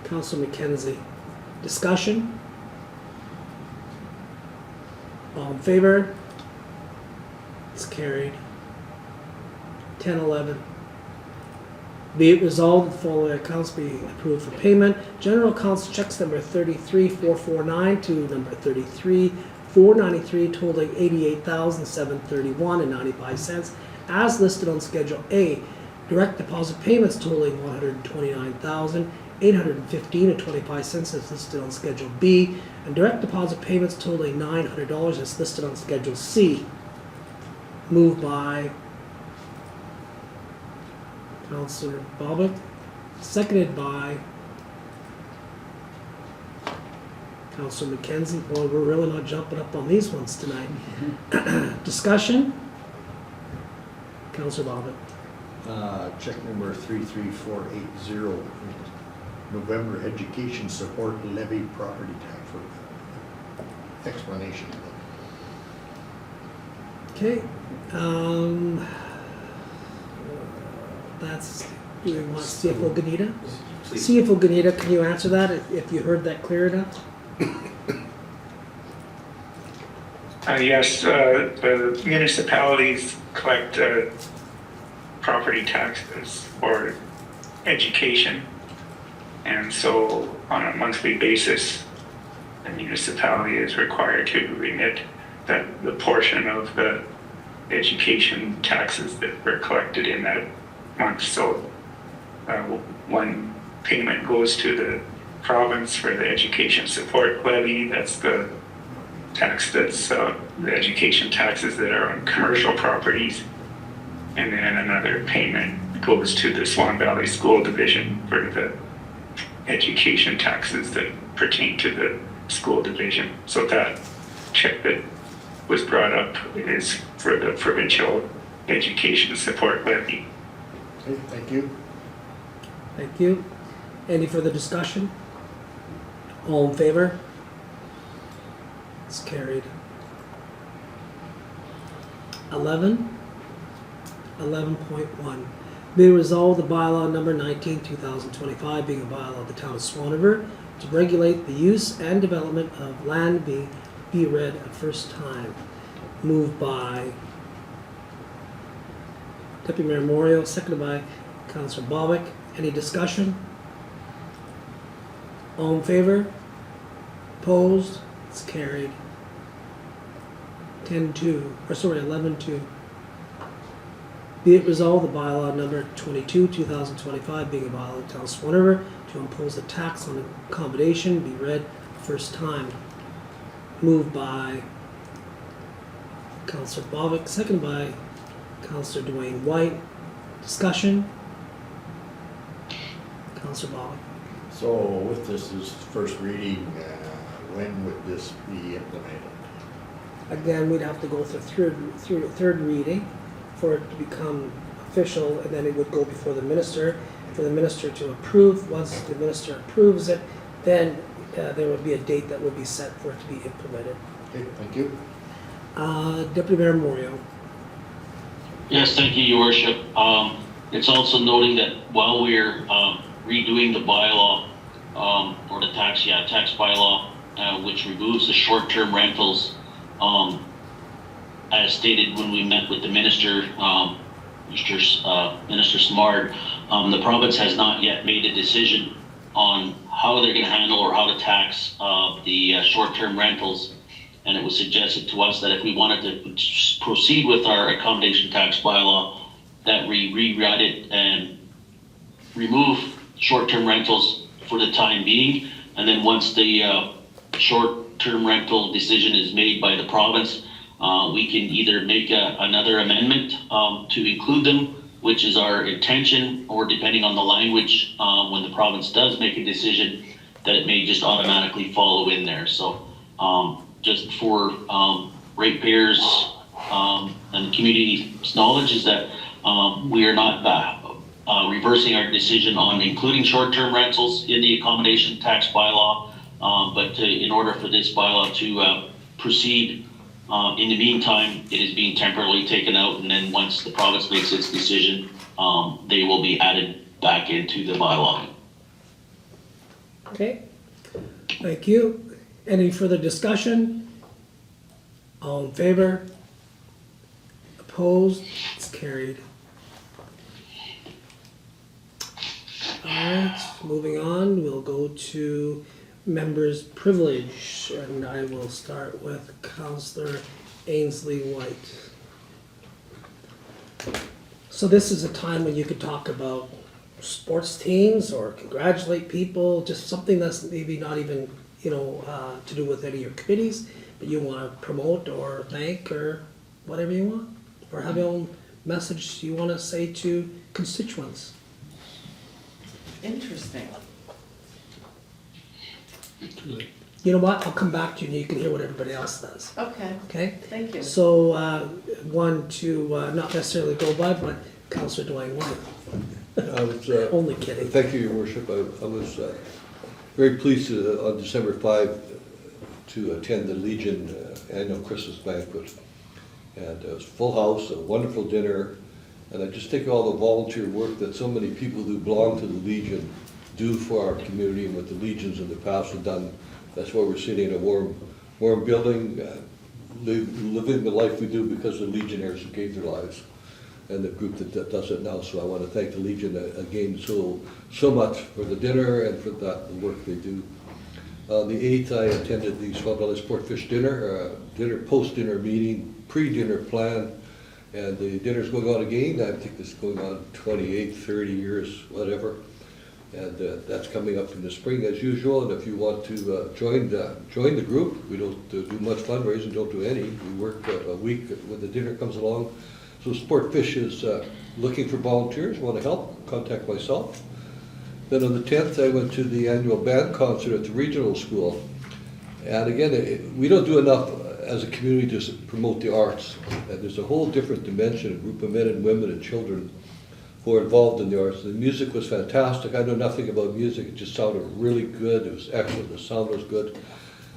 Councillor McKenzie. Discussion? All in favor? It's carried. 10:11. Be it resolved that the following accounts be approved for payment. General accounts checks number 33449 to number 33493 totaling $88,731.95 as listed on Schedule A. Direct deposit payments totaling $129,815.25 is listed on Schedule B, and direct deposit payments totaling $900 is listed on Schedule C. Moved by Councillor Bobick, seconded by Councillor McKenzie. Boy, we're really not jumping up on these ones tonight. Discussion? Councillor Bobick. Check number 33480, November Education Support Levy Property Tax for explanation. Okay, that's, you want CFO Gnida? Please. CFO Gnida, can you answer that if you heard that clear enough? Yes, the municipalities collect property taxes for education. And so on a monthly basis, the municipality is required to remit the portion of the education taxes that were collected in that month. So one payment goes to the province for the education support levy. That's the tax that's the education taxes that are on commercial properties. And then another payment goes to the Swan Valley School Division for the education taxes that pertain to the school division. So that check that was brought up is for the provincial education support levy. Okay, thank you. Thank you. Any further discussion? All in favor? It's carried. 11.1. Be resolved the bylaw number 19, 2025, being a bylaw of the town of Swan River to regulate the use and development of land be read a first time. Moved by Deputy Mayor Moriaux, seconded by Councillor Bobick. Any discussion? All in favor? Opposed? It's carried. 11-2. Be it resolved, the bylaw number 22, 2025, being a bylaw of the town of Swan River to impose a tax on accommodation, be read first time. Moved by Councillor Bobick, seconded by Councillor Duane Whyte. Discussion? Councillor Bobick. So with this first reading, when would this be implemented? Again, we'd have to go through a third reading for it to become official, and then it would go before the minister, for the minister to approve. Once the minister approves it, then there would be a date that would be set for it to be implemented. Okay, thank you. Deputy Mayor Moriaux. Yes, thank you, Your Worship. It's also noting that while we're redoing the bylaw, or the tax bylaw, which removes the short-term rentals, as stated when we met with the minister, Minister Smart, the province has not yet made a decision on how they're going to handle or how to tax the short-term rentals. And it was suggested to us that if we wanted to proceed with our accommodation tax bylaw, that we rewrite it and remove short-term rentals for the time being. And then once the short-term rental decision is made by the province, we can either make another amendment to include them, which is our intention, or depending on the language, when the province does make a decision, that it may just automatically follow in there. So just for ratepayers and community's knowledge is that we are not reversing our decision on including short-term rentals in the accommodation tax bylaw, but in order for this bylaw to proceed, in the meantime, it is being temporarily taken out, and then once the province makes its decision, they will be added back into the bylaw. Okay, thank you. Any further discussion? All in favor? Opposed? It's carried. All right, moving on, we'll go to members' privilege, and I will start with Councillor Ainslie Whyte. So this is a time when you could talk about sports teams or congratulate people, just something that's maybe not even, to do with any of your committees, but you want to promote or thank or whatever you want, or have your own message you want to say to constituents. Interesting. You know what, I'll come back to you and you can hear what everybody else does, Okay, okay? thank you. So, one to not necessarily go by, but Councillor Duane Whyte. I was, Only kidding. thank you, Your Worship. I was very pleased on December 5 to attend the Legion annual Christmas banquet. And it was a full house, a wonderful dinner, and I just think all the volunteer work that so many people who belong to the Legion do for our community and what the Legions in the past have done. That's why we're sitting in a warm building, living the life we do because the Legionnaires who gave their lives, and the group that does it now. So I want to thank the Legion again so much for the dinner and for the work they do. On the 8th, I attended the Swan Valley Sportfish dinner, post-dinner meeting, pre-dinner plan, and the dinner's going on again. I think it's going on 28, 30 years, whatever. And that's coming up in the spring as usual. And if you want to join the group, we don't do much fundraising, don't do any. We work a week when the dinner comes along. So Sportfish is looking for volunteers, want to help, contact myself. Then on the 10th, I went to the annual band concert at the regional school. And again, we don't do enough as a community to promote the arts. And there's a whole different dimension, a group of men and women and children who are involved in the arts. The music was fantastic. I know nothing about music. It just sounded really good. It was excellent. The sound was good.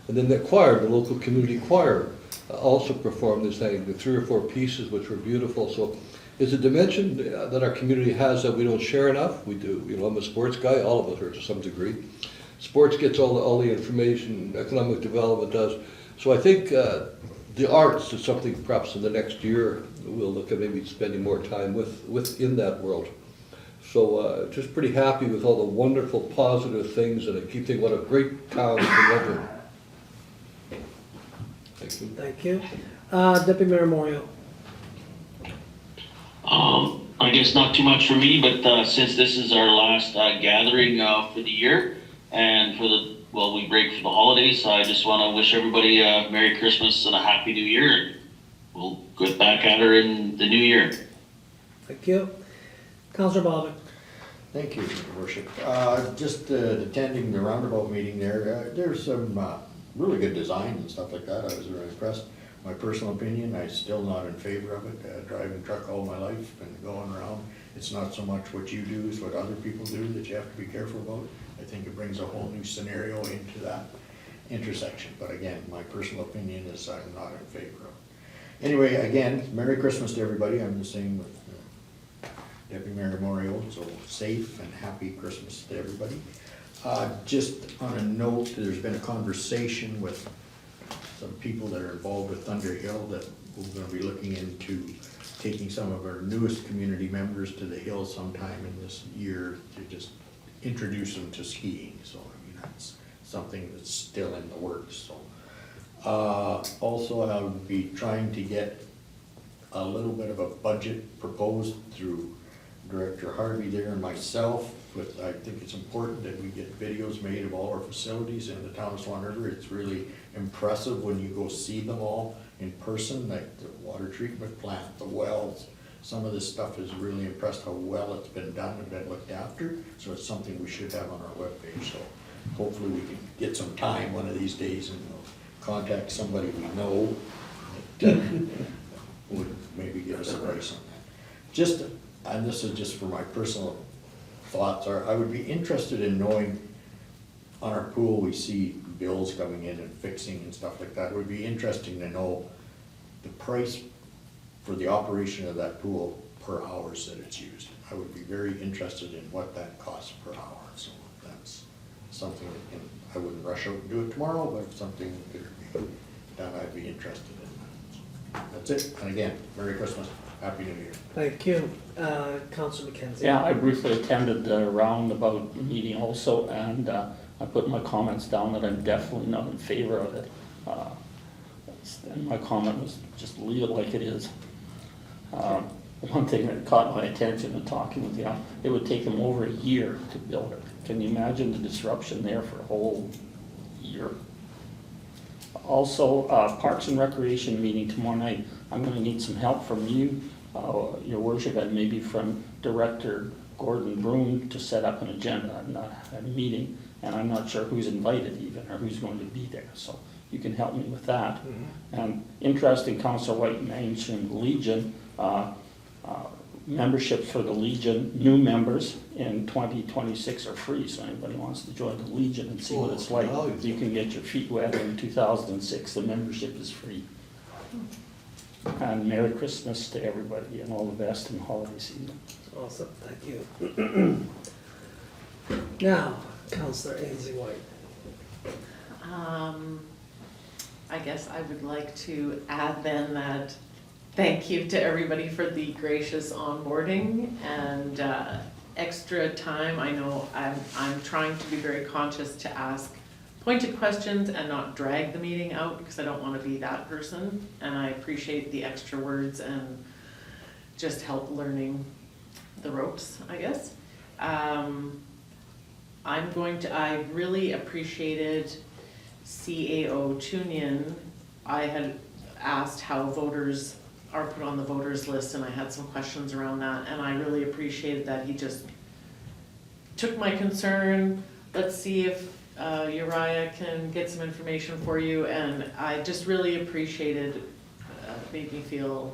And then the choir, the local community choir, also performed this thing, the 3 or 4 pieces, which were beautiful. So it's a dimension that our community has that we don't share enough. We do. I'm a sports guy. All of us are to some degree. Sports gets all the information. Economic development does. So I think the arts is something perhaps in the next year, we'll look at maybe spending more time within that world. So just pretty happy with all the wonderful positive things, and I keep thinking what a great town to live in. Thank you. Thank you. Deputy Mayor Moriaux. I guess not too much for me, but since this is our last gathering for the year and we break for the holidays, I just want to wish everybody a Merry Christmas and a Happy New Year. And we'll get back at her in the new year. Thank you. Councillor Bobick. Thank you, Your Worship. Just attending the roundabout meeting there, there's some really good designs and stuff like that. I was very impressed. My personal opinion, I'm still not in favor of it. Driving truck all my life and going around, it's not so much what you do as what other people do that you have to be careful about. I think it brings a whole new scenario into that intersection. But again, my personal opinion is I'm not in favor of it. Anyway, again, Merry Christmas to everybody. I'm the same with Deputy Mayor Moriaux, so safe and happy Christmas to everybody. Just on a note, there's been a conversation with some people that are involved with Thunder Hill that we're gonna be looking into taking some of our newest community members to the hill sometime in this year to just introduce them to skiing. So, I mean, that's something that's still in the works, so. Also, I would be trying to get a little bit of a budget proposed through Director Harvey there and myself. I think it's important that we get videos made of all our facilities in the town of Swan River. It's really impressive when you go see them all in person, like the water treatment plant, the wells. Some of this stuff is really impressed how well it's been done and been looked after. So it's something we should have on our webpage. So hopefully we can get some time one of these days and contact somebody we know that would maybe give us a price on that. And this is just for my personal thoughts, I would be interested in knowing, on our pool we see bills coming in and fixing and stuff like that. It would be interesting to know the price for the operation of that pool per hours that it's used. I would be very interested in what that costs per hour. So that's something that I wouldn't rush out and do it tomorrow, but if something could be done, I'd be interested in that. That's it. And again, Merry Christmas. Happy New Year. Thank you. Councillor McKenzie. Yeah, I briefly attended the roundabout meeting also, and I put my comments down that I'm definitely not in favor of it. And my comment was just leave it like it is. One thing that caught my attention in talking with you, it would take them over a year to build it. Can you imagine the disruption there for a whole year? Also, Parks and Recreation meeting tomorrow night. I'm going to need some help from you, Your Worship, and maybe from Director Gordon Broom to set up an agenda and a meeting. And I'm not sure who's invited even or who's going to be there. So you can help me with that. Mm-hmm. And interesting, Councillor Whyte mentioned Legion. Memberships for the Legion, new members in 2026 are free, so anybody wants to join the Legion and see what it's like, you can get your feet wet. In 2006, the membership is free. And Merry Christmas to everybody and all the best in the holiday season. Awesome, thank you. Now, Councillor Ainslie Whyte. I guess I would like to add then that thank you to everybody for the gracious onboarding and extra time. I know I'm trying to be very conscious to ask pointed questions and not drag the meeting out because I don't want to be that person. And I appreciate the extra words and just help learning the ropes, I guess. I really appreciated CAO Tewnion. I had asked how voters are put on the voters list and I had some questions around that, and I really appreciated that he just took my concern. Let's see if Uriah can get some information for you, and I just really appreciated, made me feel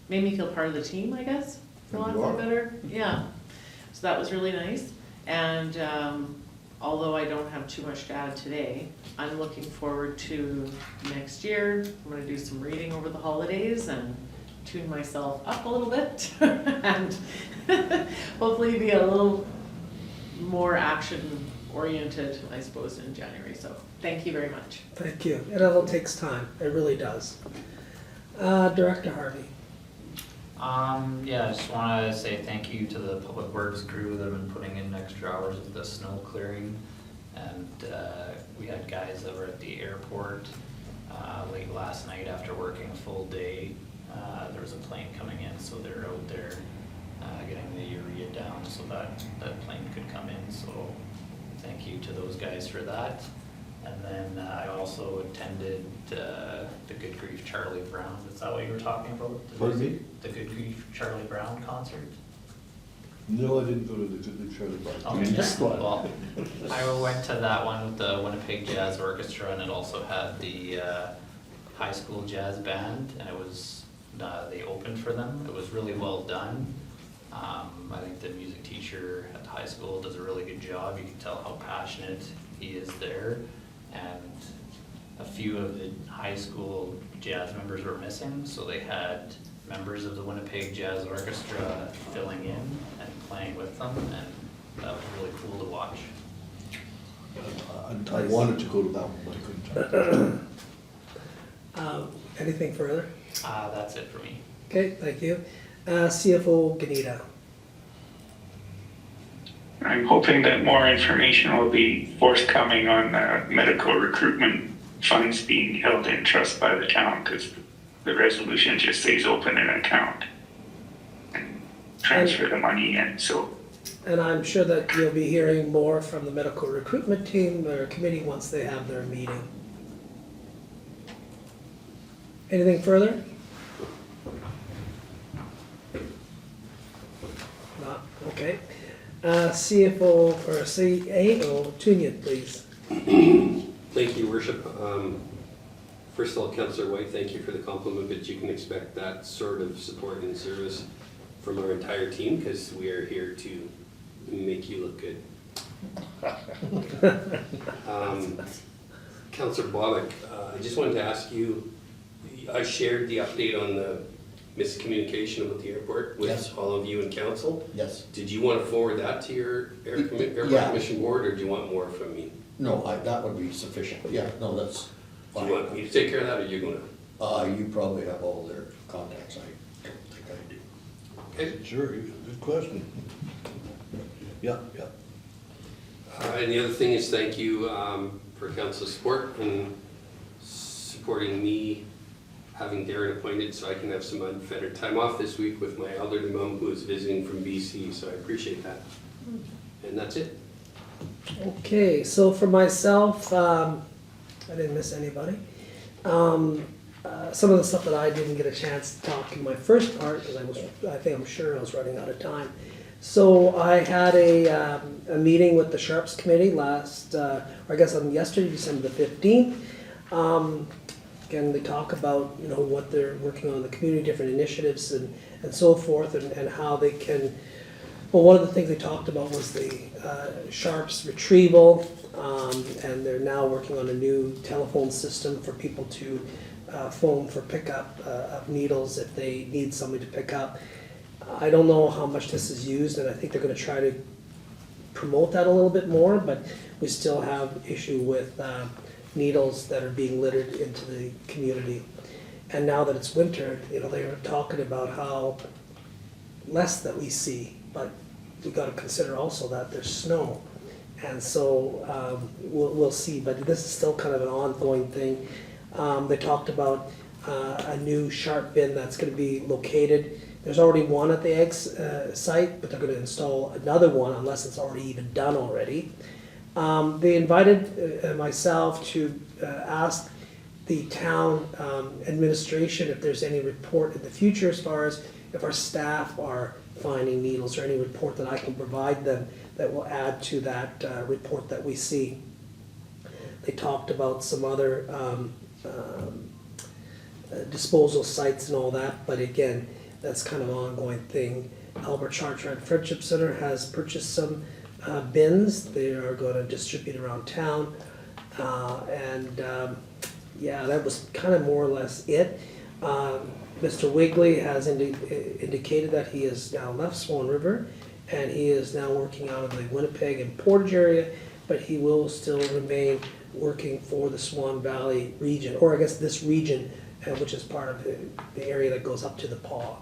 part of the team, I guess, for lack of a better, yeah. So that was really nice, and although I don't have too much to add today, I'm looking forward to next year. I'm gonna do some reading over the holidays and tune myself up a little bit and hopefully be a little more action oriented, I suppose, in January. So thank you very much. Thank you. It all takes time. It really does. Director Harvey. Yeah, I just want to say thank you to the Public Works crew that have been putting in extra hours with the snow clearing. And we had guys that were at the airport late last night after working a full day. There was a plane coming in, so they're out there getting the urea down so that plane could come in. So thank you to those guys for that. And then I also attended the Good Grief Charlie Brown. Is that what you were talking about? Pardon me? The Good Grief Charlie Brown concert? No, I didn't go to the Good Charlie Brown. Okay. missed one. Well, I went to that one with the Winnipeg Jazz Orchestra, and it also had the high school jazz band, and it was, they opened for them. It was really well done. I think the music teacher at the high school does a really good job. You can tell how passionate he is there. And a few of the high school jazz members were missing, so they had members of the Winnipeg Jazz Orchestra filling in and playing with them, and that was really cool to watch. I wanted to go to that one, but I couldn't. Anything further? That's it for me. Okay, thank you. CFO Gnida. I'm hoping that more information will be forthcoming on medical recruitment funds being held in trust by the town, because the resolution just says open an account and transfer the money in, so. And I'm sure that you'll be hearing more from the medical recruitment team or committee once they have their meeting. Anything further? Not, okay. CFO or CAO Tewnion, please. Thank you, Worship. First of all, Councillor Whyte, thank you for the compliment, but you can expect that sort of support and service from our entire team, because we are here to make you look good. Councillor Bobick, I just wanted to ask you, I shared the update on the miscommunication about the airport with Yes. all of you in council. Yes. Did you want to forward that to your airport Yeah. commission board, or do you want more from me? No, that would be sufficient. Yeah, no, that's Do fine. you want me to take care of that, or you gonna? You probably have all their contacts. I don't think I do. Okay. Sure, good question. Yeah. And the other thing is thank you for council support and supporting me having Darren appointed so I can have some unfettered time off this week with my elderly mom who is visiting from BC, so I appreciate that. And that's it. Okay, so for myself, I didn't miss anybody. Some of the stuff that I didn't get a chance to talk in my first part, because I'm sure I was running out of time. So I had a meeting with the Sharps Committee yesterday, December the 15th. Again, they talk about, what they're working on in the community, different initiatives and so forth, and how they can, well, one of the things they talked about was the Sharps retrieval, and they're now working on a new telephone system for people to phone for pickup of needles if they need somebody to pick up. I don't know how much this is used, and I think they're going to try to promote that a little bit more, but we still have issue with needles that are being littered into the community. And now that it's winter, they were talking about how less that we see, but we got to consider also that there's snow. And so we'll see, but this is still kind of an ongoing thing. They talked about a new sharp bin that's going to be located. There's already one at the eggs site, but they're going to install another one unless it's already even done already. They invited myself to ask the town administration if there's any report in the future as far as if our staff are finding needles, or any report that I can provide them that will add to that report that we see. They talked about some other disposal sites and all that, but again, that's kind of an ongoing thing. Albert Chartrand Friendship Center has purchased some bins. They are going to distribute around town, yeah, that was kind of more or less it. Mr. Wigley has indicated that he has now left Swan River, and he is now working out of the Winnipeg and Portage area, but he will still remain working for the Swan Valley region, or I guess this region, which is part of the area that goes up to the paw.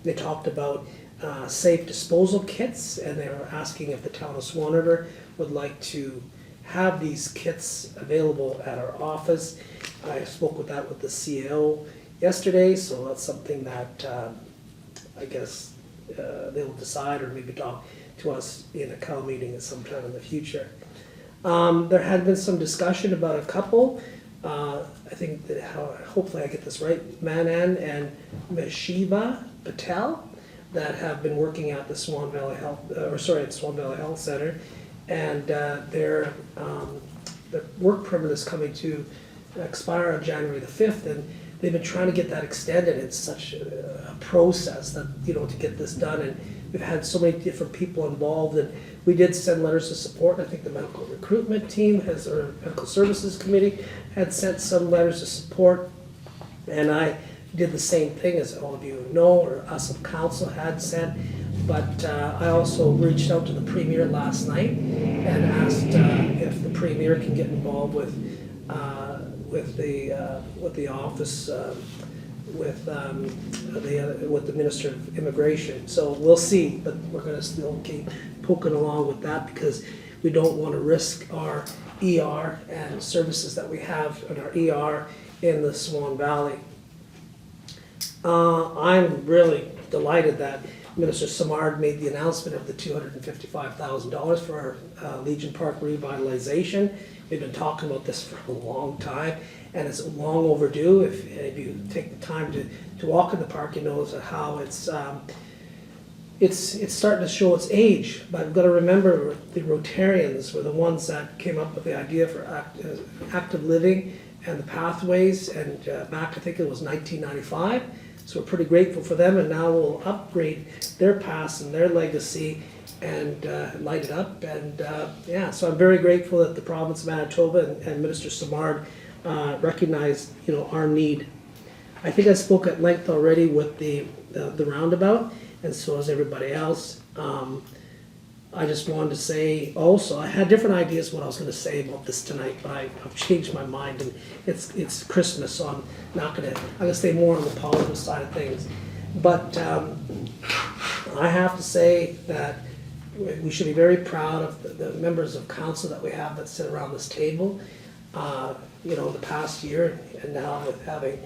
They talked about safe disposal kits, and they were asking if the town of Swan River would like to have these kits available at our office. I spoke with the CEO yesterday, so that's something that I guess they will decide, or maybe talk to us in a COW meeting at some time in the future. There had been some discussion about a couple. I think that hopefully I get this right, Manan and Meshiva Patel, that have been working at the Swan Valley Health, at the Swan Valley Health Center, and their work permit is coming to expire on January the 5th, and they've been trying to get that extended. It's such a process that, to get this done, and we've had so many different people involved, and we did send letters of support. I think the medical recruitment team or medical services committee had sent some letters of support, and I did the same thing, as all of you know, or us of council had sent. But I also reached out to the Premier last night and asked if the Premier can get involved with the office, with the Minister of Immigration. So we'll see, but we're going to still keep poking along with that, because we don't want to risk our ER and services that we have in our ER in the Swan Valley. I'm really delighted that Minister Simard made the announcement of the $255,000 for our Legion Park revitalization. We've been talking about this for a long time, and it's long overdue. If you take the time to walk in the park, you know how it's starting to show its age. But we've got to remember, the Rotarians were the ones that came up with the idea for active living and the pathways, and back, I think it was 1995. So we're pretty grateful for them, and now we'll upgrade their past and their legacy and light it up. And so I'm very grateful that the province of Manitoba and Minister Simard recognized, our need. I think I spoke at length already with the roundabout, and so has everybody else. I just wanted to say also, I had different ideas what I was going to say about this tonight, but I've changed my mind, and it's Christmas, so I'm going to stay more on the positive side of things. But I have to say that we should be very proud of the members of council that we have that sit around this table. The past year, and now with having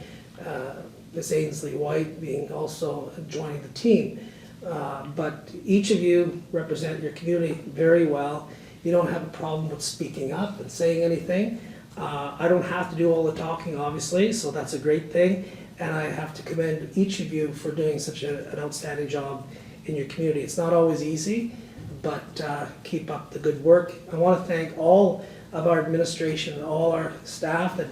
Ms. Ainslie Whyte being also joining the team. But each of you represent your community very well. You don't have a problem with speaking up and saying anything. I don't have to do all the talking, obviously, so that's a great thing. And I have to commend each of you for doing such an outstanding job in your community. It's not always easy, but keep up the good work. I want to thank all of our administration and all our staff that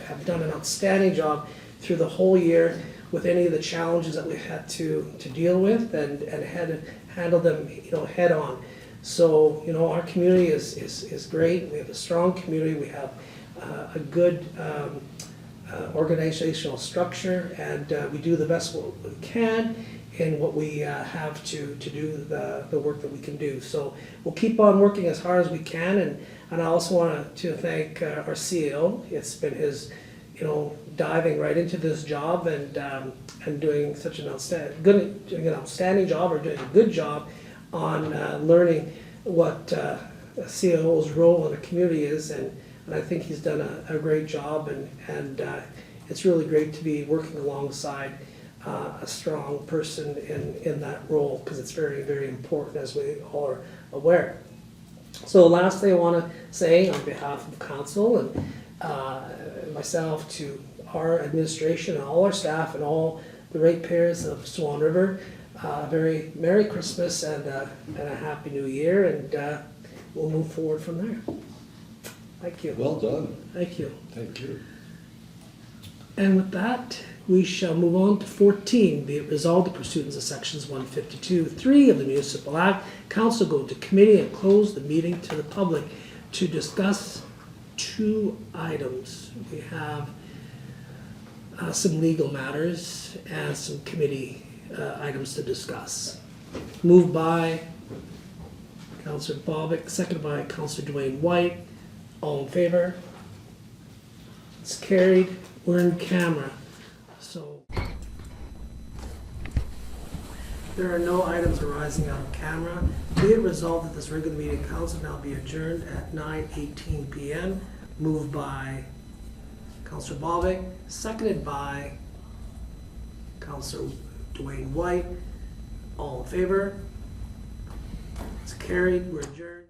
have done an outstanding job through the whole year with any of the challenges that we've had to deal with, and had to handle them head on. So our community is great. We have a strong community. We have a good organizational structure, and we do the best what we can in what we have to do the work that we can do. So we'll keep on working as hard as we can, and I also want to thank our CEO. It's been his diving right into this job and doing such an outstanding job, or doing a good job on learning what a CEO's role in a community is, and I think he's done a great job, and it's really great to be working alongside a strong person in that role, because it's very, very important, as we all are aware. So lastly, I want to say on behalf of council and myself to our administration and all our staff and all the ratepayers of Swan River, very Merry Christmas and a Happy New Year, and we'll move forward from there. Thank you. Well done. Thank you. Thank you. And with that, we shall move on to 14. Be it resolved to pursuant to sections 152(3) of the Municipal Act, council go to committee and close the meeting to the public to discuss two items. We have some legal matters and some committee items to discuss. Moved by Councillor Bobick, seconded by Councillor Duane Whyte. All in favor? It's carried. We're in camera. So there are no items arising out of camera. Be it resolved that this regular meeting of council now be adjourned at 9:18 p.m. Moved by Councillor Bobick, seconded by Councillor Duane Whyte. All in favor? It's carried. We're adjourned.